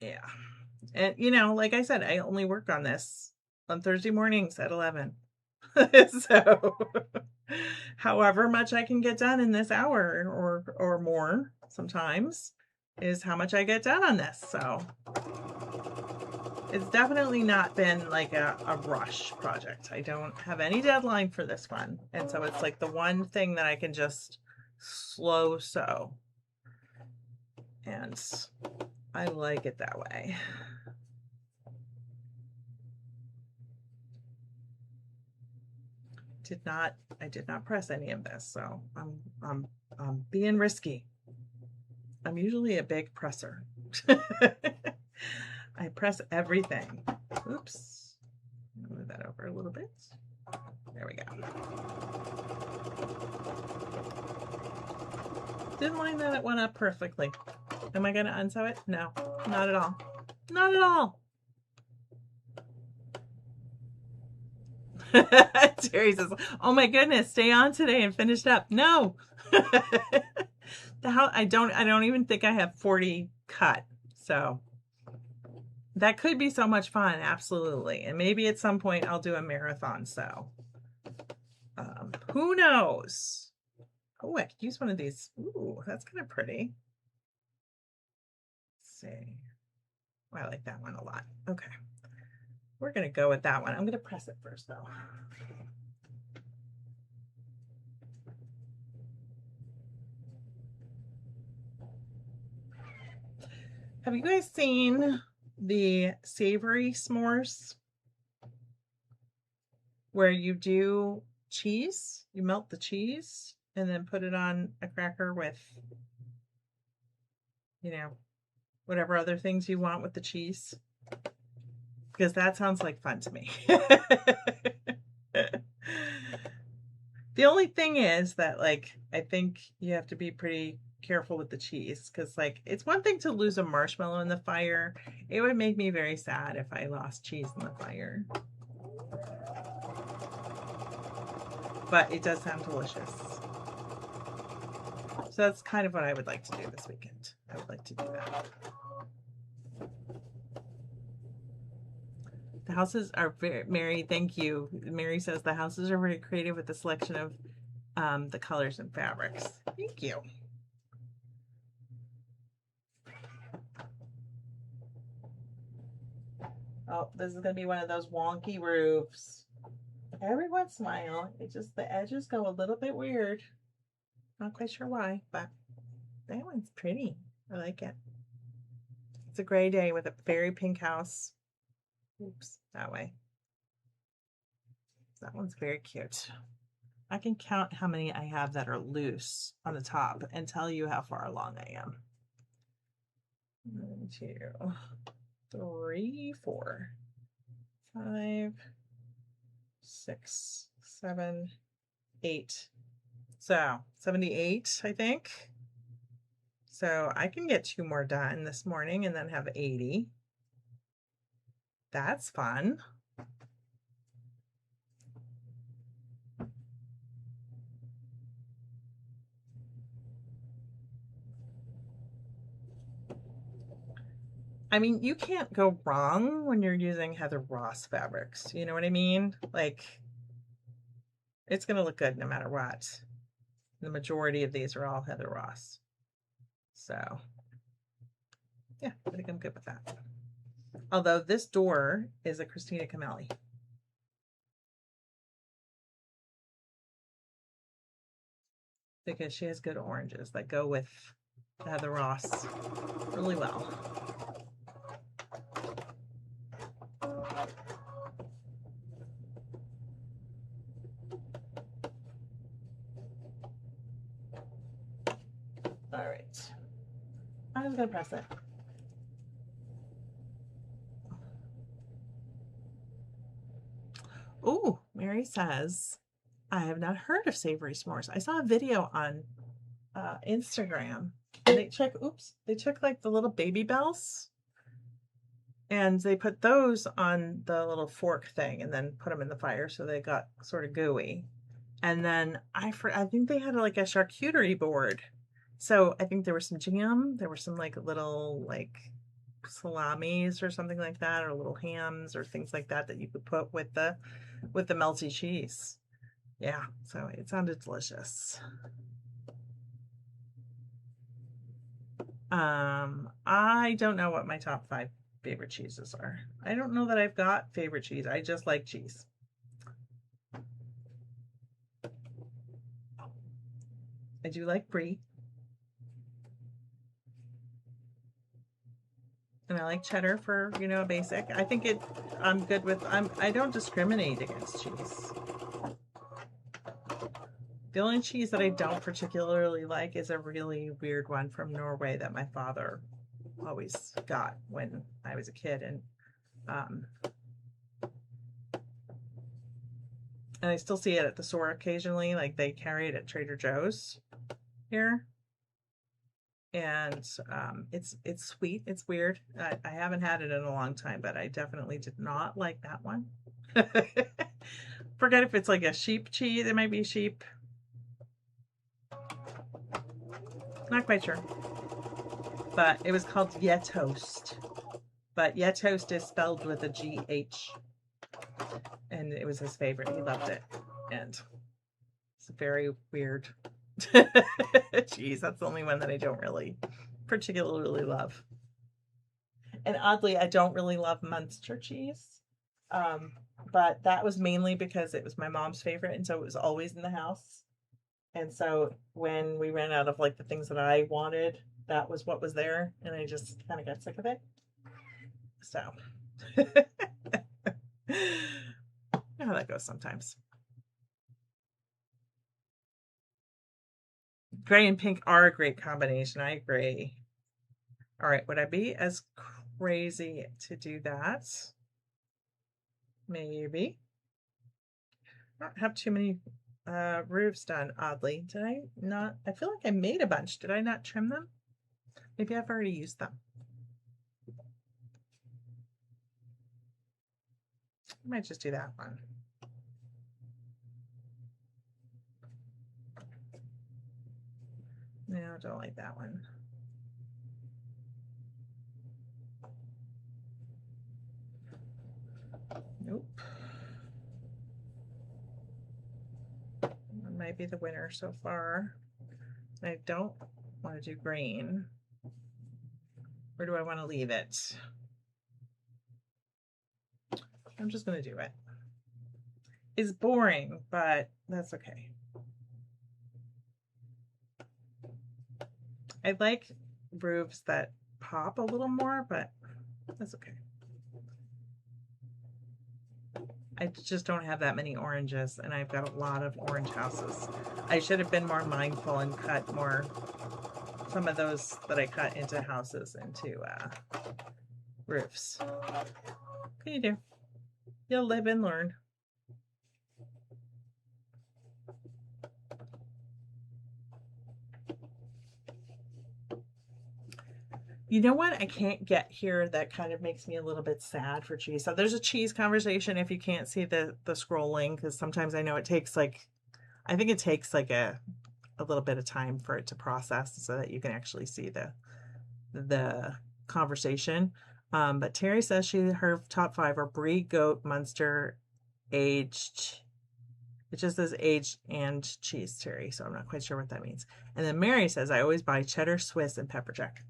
Yeah. And, you know, like I said, I only work on this on Thursday mornings at 11. So, however much I can get done in this hour or more sometimes is how much I get done on this. So, it's definitely not been like a rush project. I don't have any deadline for this one. And so it's like the one thing that I can just slow sew. And I like it that way. I did not press any of this, so I'm being risky. I'm usually a big presser. I press everything. Oops. Move that over a little bit. There we go. Didn't line that one up perfectly. Am I going to unsew it? No, not at all. Not at all. Terry says, oh my goodness, stay on today and finish up. No. I don't even think I have 40 cut. So that could be so much fun. Absolutely. And maybe at some point I'll do a marathon. So who knows? Oh, I could use one of these. Ooh, that's kind of pretty. Let's see. Oh, I like that one a lot. Okay. We're going to go with that one. I'm going to press it first though. Have you guys seen the savory s'mores? Where you do cheese, you melt the cheese and then put it on a cracker with, you know, whatever other things you want with the cheese. Because that sounds like fun to me. The only thing is that, like, I think you have to be pretty careful with the cheese because, like, it's one thing to lose a marshmallow in the fire. It would make me very sad if I lost cheese in the fire. But it does sound delicious. So that's kind of what I would like to do this weekend. I would like to do that. The houses are very, Mary, thank you. Mary says the houses are very creative with the selection of the colors and fabrics. Thank you. Oh, this is going to be one of those wonky roofs. Everyone smile. It just, the edges go a little bit weird. Not quite sure why, but that one's pretty. I like it. It's a gray day with a very pink house. Oops, that way. That one's very cute. I can count how many I have that are loose on the top and tell you how far along I am. 1, 2, 3, 4, 5, 6, 7, 8. So 78, I think. So I can get 2 more done this morning and then have 80. That's fun. I mean, you can't go wrong when you're using Heather Ross fabrics. You know what I mean? Like, it's going to look good no matter what. The majority of these are all Heather Ross. So, yeah, I think I'm good with that. Although this door is a Christina Camelli. Because she has good oranges that go with Heather Ross really well. All right. I'm just going to press it. Oh, Mary says, I have not heard of savory s'mores. I saw a video on Instagram and they took like the little baby bells and they put those on the little fork thing and then put them in the fire so they got sort of gooey. And then I think they had like a charcuterie board. So I think there was some jam, there were some like little like salamis or something like that, or little hams or things like that that you could put with the melty cheese. Yeah, so it sounded delicious. I don't know what my top 5 favorite cheeses are. I don't know that I've got favorite cheese. I just like cheese. I do like brie. And I like cheddar for, you know, basic. I think I'm good with, I don't discriminate against cheese. The only cheese that I don't particularly like is a really weird one from Norway that my father always got when I was a kid. And I still see it at the store occasionally. Like they carry it at Trader Joe's here. And it's sweet. It's weird. I haven't had it in a long time, but I definitely did not like that one. Forget if it's like a sheep cheese. It might be sheep. Not quite sure. But it was called Yetoast. But Yetoast is spelled with a G-H. And it was his favorite. He loved it. And it's very weird. Cheese. That's the only one that I don't really particularly love. And oddly, I don't really love Munster cheese. But that was mainly because it was my mom's favorite, and so it was always in the house. And so when we ran out of like the things that I wanted, that was what was there, and I just kind of got sick of it. So you know how that goes sometimes. Gray and pink are a great combination. I agree. All right, would I be as crazy to do that? Maybe. I don't have too many roofs done, oddly. Did I not? I feel like I made a bunch. Did I not trim them? Maybe I've already used them. I might just do that one. No, don't like that one. Nope. That might be the winner so far. I don't want to do green. Where do I want to leave it? I'm just going to do it. It's boring, but that's okay. I like roofs that pop a little more, but that's okay. I just don't have that many oranges, and I've got a lot of orange houses. I should have been more mindful and cut more, some of those that I cut into houses, into roofs. What can you do? You'll live and learn. You know what I can't get here that kind of makes me a little bit sad for cheese? So there's a cheese conversation if you can't see the scrolling, because sometimes I know it takes like, I think it takes like a little bit of time for it to process so that you can actually see the conversation. But Terry says her top 5 are brie, goat, Munster, aged. It just says aged and cheese, Terry, so I'm not quite sure what that means. And then Mary says, I always buy cheddar, Swiss, and pepper jack.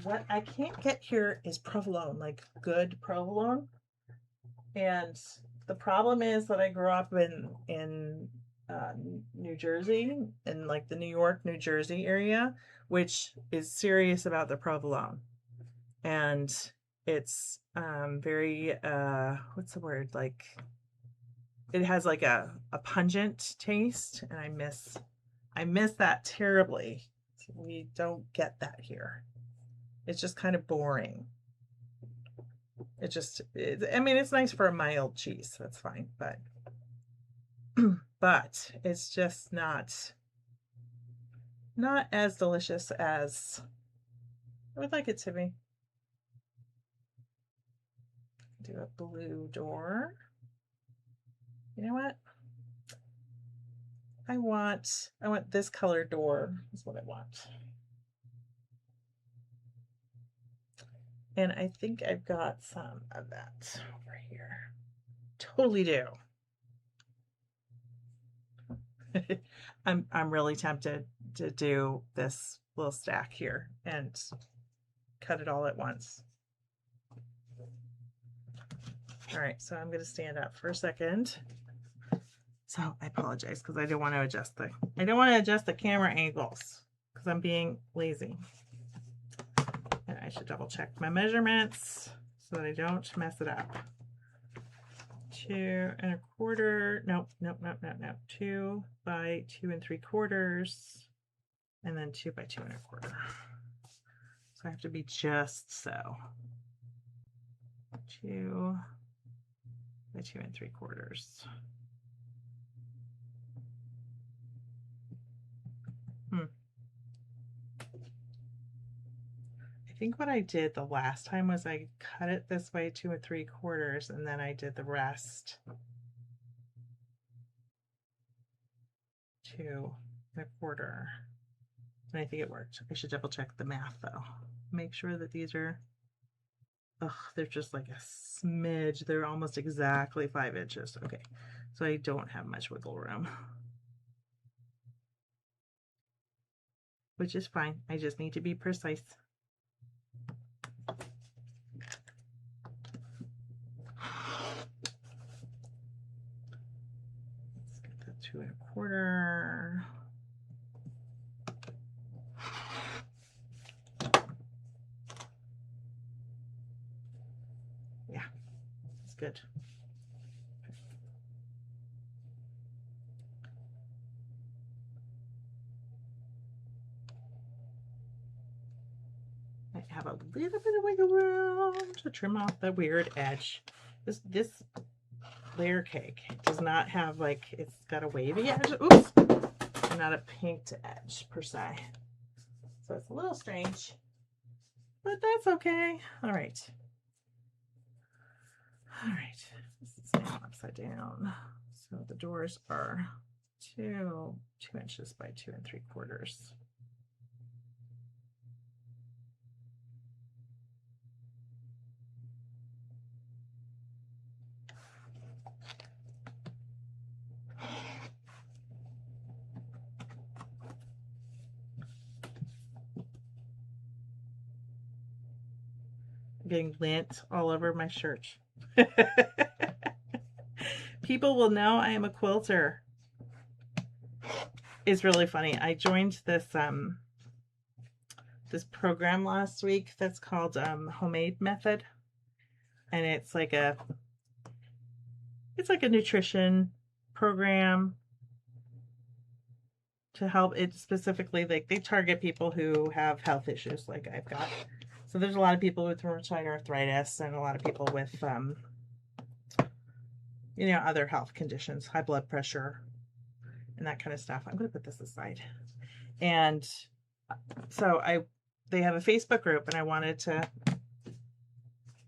What I can't get here is provolone, like good provolone. And the problem is that I grew up in New Jersey, in like the New York, New Jersey area, which is serious about the provolone. And it's very, what's the word? Like, it has like a pungent taste, and I miss that terribly. We don't get that here. It's just kind of boring. I mean, it's nice for a mild cheese. That's fine, but but it's just not as delicious as I would like it to be. Do a blue door. You know what? I want this color door is what I want. And I think I've got some of that over here. Totally do. I'm really tempted to do this little stack here and cut it all at once. All right, so I'm going to stand up for a second. So I apologize because I don't want to adjust the camera angles because I'm being lazy. And I should double check my measurements so that I don't mess it up. 2 1/4. Nope. 2 by 2 3/4, and then 2 by 2 1/4. So I have to be just so. 2 by 2 3/4. I think what I did the last time was I cut it this way 2 3/4, and then I did the rest 2 1/4. And I think it worked. I should double check the math though. Make sure that these are, they're just like a smidge. They're almost exactly 5 inches. Okay, so I don't have much wiggle room, which is fine. I just need to be precise. Let's get the 2 1/4. Yeah, that's good. I have a little bit of wiggle room to trim off the weird edge. This layer cake does not have, like, it's got a wavy edge. Oops, and not a pinked edge per se. So it's a little strange, but that's okay. All right. All right. This is now upside down. So the doors are 2 inches by 2 3/4. Getting lint all over my shirt. People will know I am a quilter. It's really funny. I joined this this program last week that's called Homemade Method, and it's like a nutrition program to help. It specifically, like, they target people who have health issues like I've got. So there's a lot of people with rheumatoid arthritis and a lot of people with other health conditions, high blood pressure and that kind of stuff. I'm going to put this aside. And so they have a Facebook group, and I wanted to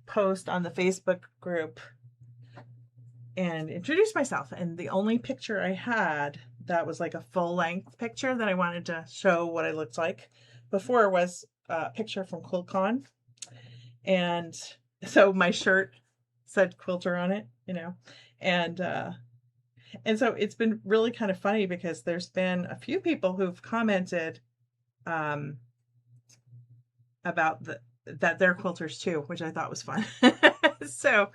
post on the Facebook group and introduce myself. And the only picture I had that was like a full length picture that I wanted to show what I looked like before was a picture from QuiltCon. And so my shirt said quilter on it, and so it's been really kind of funny because there's been a few people who've commented about that they're quilters too, which I thought was fun. So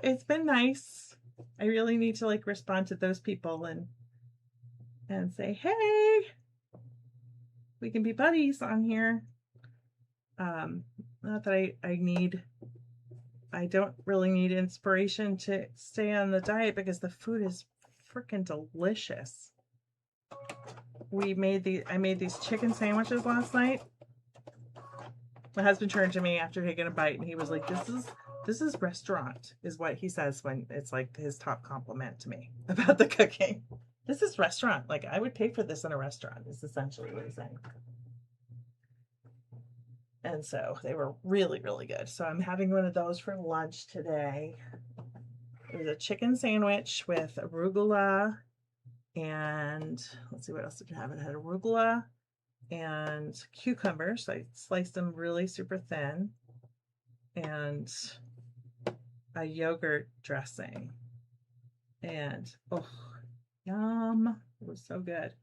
it's been nice. I really need to like respond to those people and say, hey, we can be buddies on here. Not that I don't really need inspiration to stay on the diet because the food is freaking delicious. I made these chicken sandwiches last night. My husband turned to me after taking a bite and he was like, this is restaurant, is what he says when it's like his top compliment to me about the cooking. This is restaurant. Like, I would pay for this in a restaurant, is essentially what he's saying. And so they were really, really good. So I'm having one of those for lunch today. It was a chicken sandwich with arugula and let's see, what else did it have? It had arugula and cucumbers. I sliced them really super thin, and a yogurt dressing. And oh, yum. It was so good.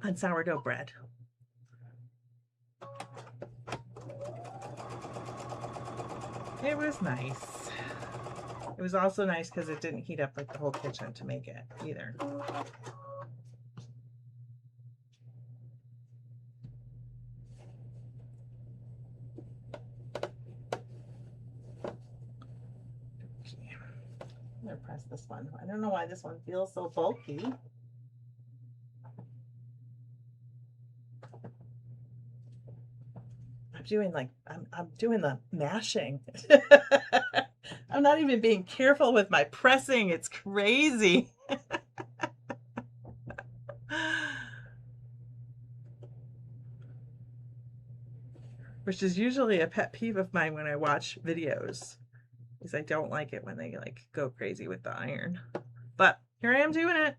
On sourdough bread. It was nice. It was also nice because it didn't heat up like the whole kitchen to make it either. I'm gonna press this one. I don't know why this one feels so bulky. I'm doing the mashing. I'm not even being careful with my pressing. It's crazy. Which is usually a pet peeve of mine when I watch videos, because I don't like it when they like go crazy with the iron. But here I am doing it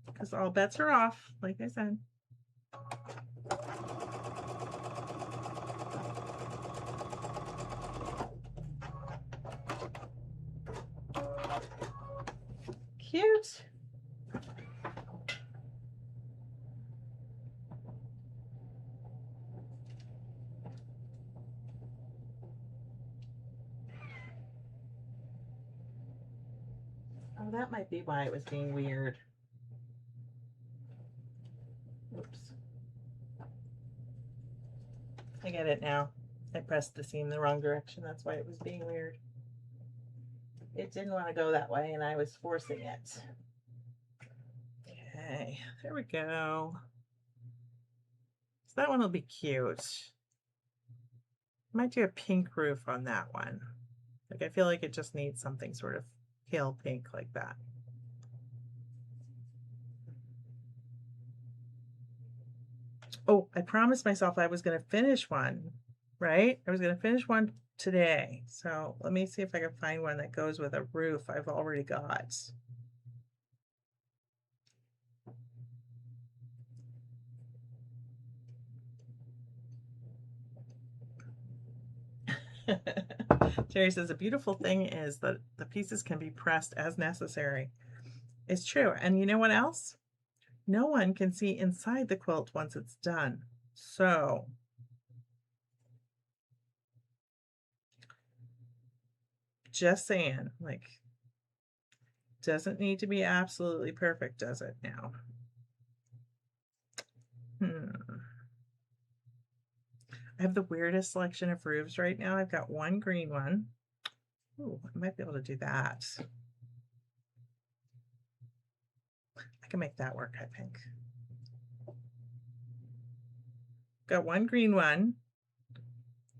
because all bets are off, like I said. Cute. Oh, that might be why it was being weird. Oops. I get it now. I pressed the seam the wrong direction. That's why it was being weird. It didn't want to go that way, and I was forcing it. Okay, there we go. So that one will be cute. I might do a pink roof on that one. Like, I feel like it just needs something sort of pale pink like that. Oh, I promised myself I was going to finish one, right? I was going to finish one today. So let me see if I can find one that goes with a roof I've already got. Terry says, a beautiful thing is that the pieces can be pressed as necessary. It's true. And you know what else? No one can see inside the quilt once it's done. So just saying, like, doesn't need to be absolutely perfect, does it now? I have the weirdest selection of roofs right now. I've got one green one. Ooh, I might be able to do that. I can make that work, I think. Got one green one,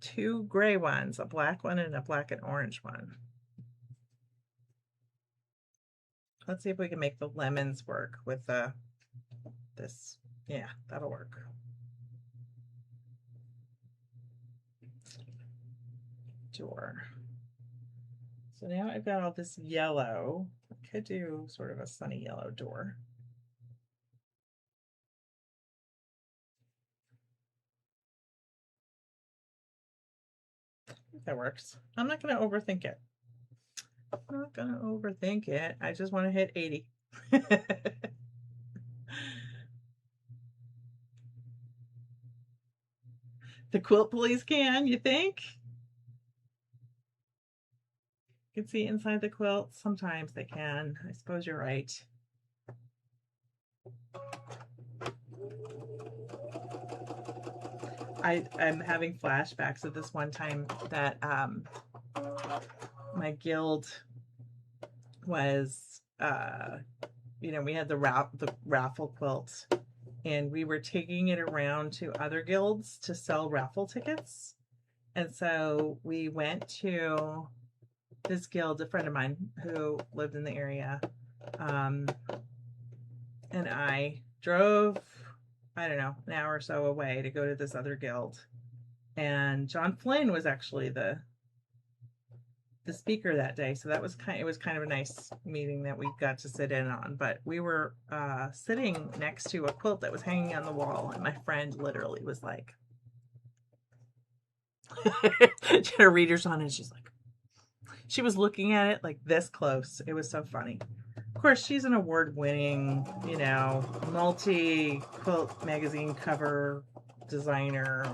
two gray ones, a black one and a black and orange one. Let's see if we can make the lemons work with this. Yeah, that'll work. Door. So now I've got all this yellow. I could do sort of a sunny yellow door. That works. I'm not going to overthink it. I'm not going to overthink it. I just want to hit 80. The quilt police can, you think? You can see inside the quilt. Sometimes they can. I suppose you're right. I'm having flashbacks of this one time that my guild was, you know, we had the raffle quilt, and we were taking it around to other guilds to sell raffle tickets. And so we went to this guild, a friend of mine who lived in the area, and I drove, I don't know, an hour or so away to go to this other guild. And John Flynn was actually the speaker that day, so that was it was kind of a nice meeting that we got to sit in on. But we were sitting next to a quilt that was hanging on the wall, and my friend literally was like, she had her readers on, and she's like, she was looking at it like this close. It was so funny. Of course, she's an award-winning, you know, multi-quilt magazine cover designer.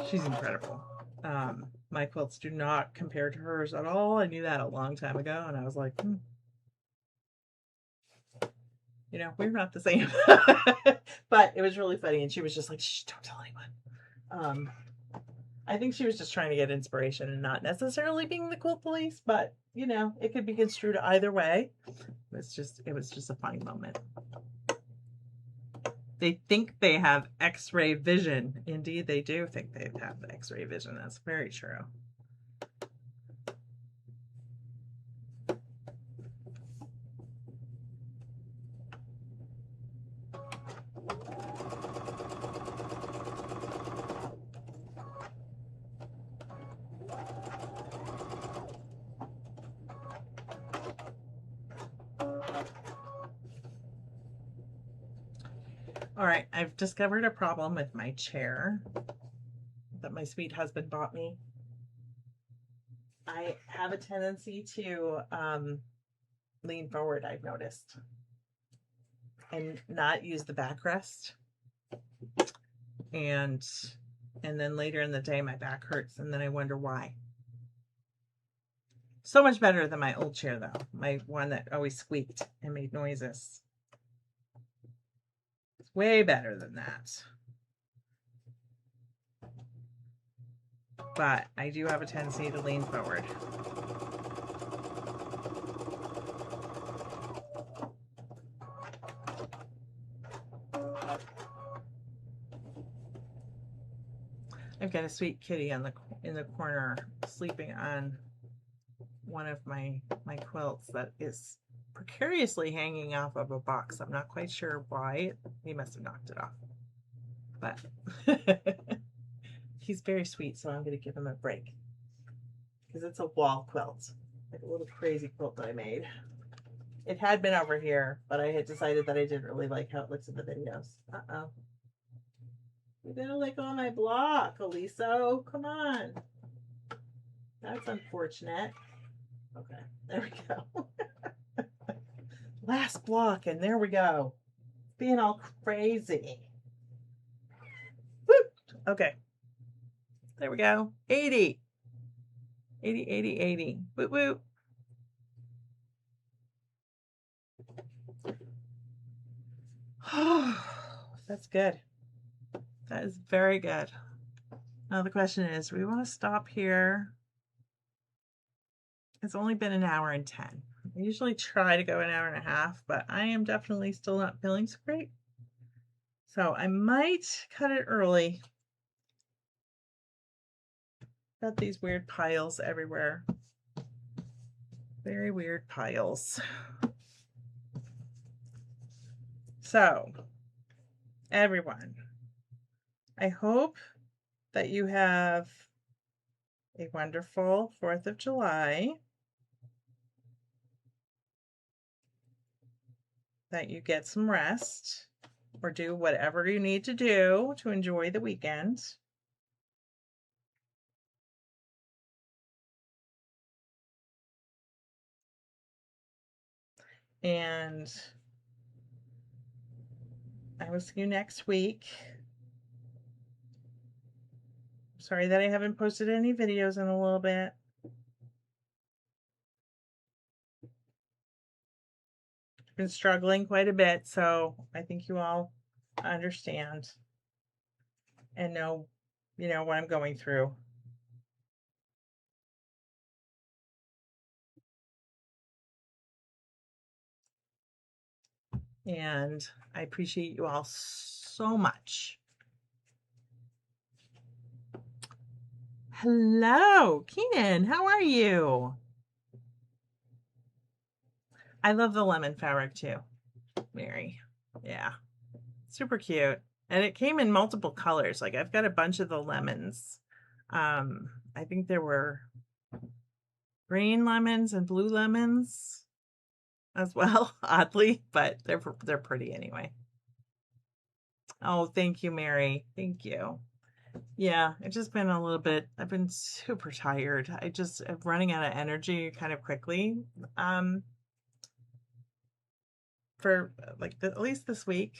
She's incredible. My quilts do not compare to hers at all. I knew that a long time ago, and I was like, you know, we're not the same. But it was really funny, and she was just like, shh, don't tell anyone. I think she was just trying to get inspiration and not necessarily being the quilt police, but, you know, it could be construed either way. It was just a funny moment. They think they have X-ray vision. Indeed, they do think they have X-ray vision. That's very true. All right, I've discovered a problem with my chair that my sweet husband bought me. I have a tendency to lean forward, I've noticed, and not use the backrest. And then later in the day, my back hurts, and then I wonder why. So much better than my old chair, though. My one that always squeaked and made noises. Way better than that. But I do have a tendency to lean forward. I've got a sweet kitty in the corner sleeping on one of my quilts that is precariously hanging off of a box. I'm not quite sure why. He must have knocked it off. But he's very sweet, so I'm going to give him a break. Because it's a wall quilt. Like a little crazy quilt that I made. It had been over here, but I had decided that I didn't really like how it looks in the videos. Uh-oh. You're going to lick on my block, Aliso. Come on. That's unfortunate. Okay, there we go. Last block, and there we go. Being all crazy. Woo! Okay. There we go. 80. 80, 80, 80. Woo woo. That's good. That is very good. Now the question is, we want to stop here. It's only been an hour and 10. I usually try to go an hour and a half, but I am definitely still not feeling so great. So I might cut it early. Got these weird piles everywhere. Very weird piles. So, everyone, I hope that you have a wonderful 4th of July, that you get some rest or do whatever you need to do to enjoy the weekend. And I will see you next week. Sorry that I haven't posted any videos in a little bit. I've been struggling quite a bit, so I think you all understand and know, what I'm going through. And I appreciate you all so much. Hello, Keenan. How are you? I love the lemon fabric too, Mary. Yeah, super cute. And it came in multiple colors. Like I've got a bunch of the lemons. I think there were green lemons and blue lemons as well, oddly, but they're pretty anyway. Oh, thank you, Mary. Thank you. Yeah, it's just been a little bit, I've been super tired. I'm running out of energy kind of quickly. For like at least this week.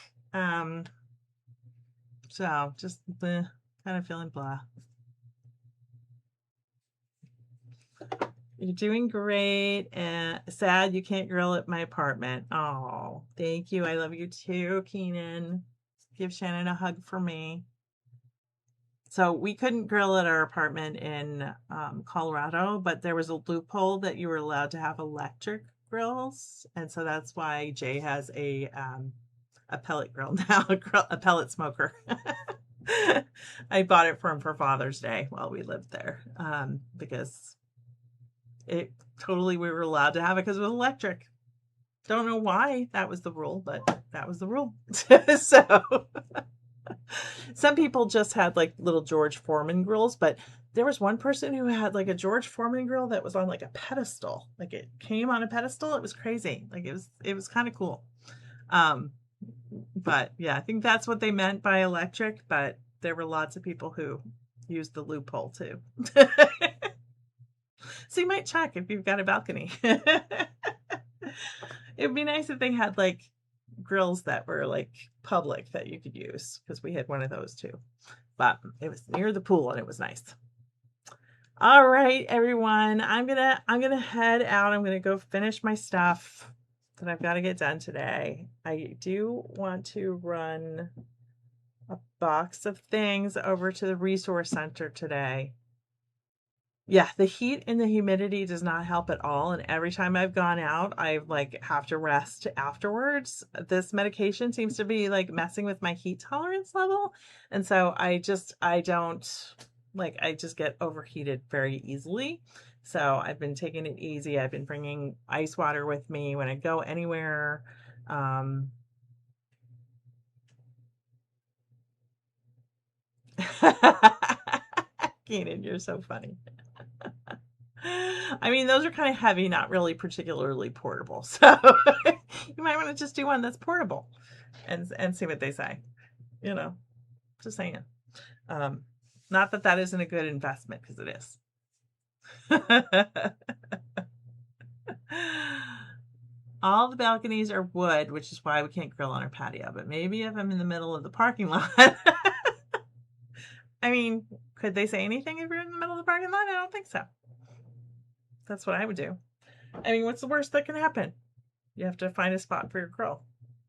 So just kind of feeling blah. You're doing great. And sad you can't grill at my apartment. Oh, thank you. I love you too, Keenan. Give Shannon a hug for me. So we couldn't grill at our apartment in Colorado, but there was a loophole that you were allowed to have electric grills, and so that's why Jay has a pellet grill now, a pellet smoker. I bought it for him for Father's Day while we lived there, because we were allowed to have it because it was electric. Don't know why that was the rule, but that was the rule. So some people just had like little George Foreman grills, but there was one person who had like a George Foreman grill that was on like a pedestal. Like it came on a pedestal. It was crazy. Like it was kind of cool. But yeah, I think that's what they meant by electric, but there were lots of people who used the loophole too. So you might check if you've got a balcony. It would be nice if they had like grills that were like public that you could use, because we had one of those too, but it was near the pool and it was nice. All right, everyone, I'm gonna head out. I'm gonna go finish my stuff that I've got to get done today. I do want to run a box of things over to the resource center today. Yeah, the heat and the humidity does not help at all. And every time I've gone out, I like have to rest afterwards. This medication seems to be like messing with my heat tolerance level. And so I just get overheated very easily. So I've been taking it easy. I've been bringing ice water with me when I go anywhere. Keenan, you're so funny. I mean, those are kind of heavy, not really particularly portable. So you might want to just do one that's portable and see what they say. Just saying. Not that that isn't a good investment, because it is. All the balconies are wood, which is why we can't grill on our patio. But maybe if I'm in the middle of the parking lot. I mean, could they say anything if you're in the middle of the parking lot? I don't think so. That's what I would do. I mean, what's the worst that can happen? You have to find a spot for your grill.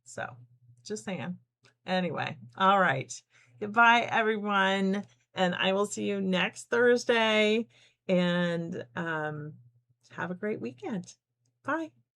So, just saying. Anyway, all right. Goodbye, everyone. And I will see you next Thursday. And have a great weekend. Bye.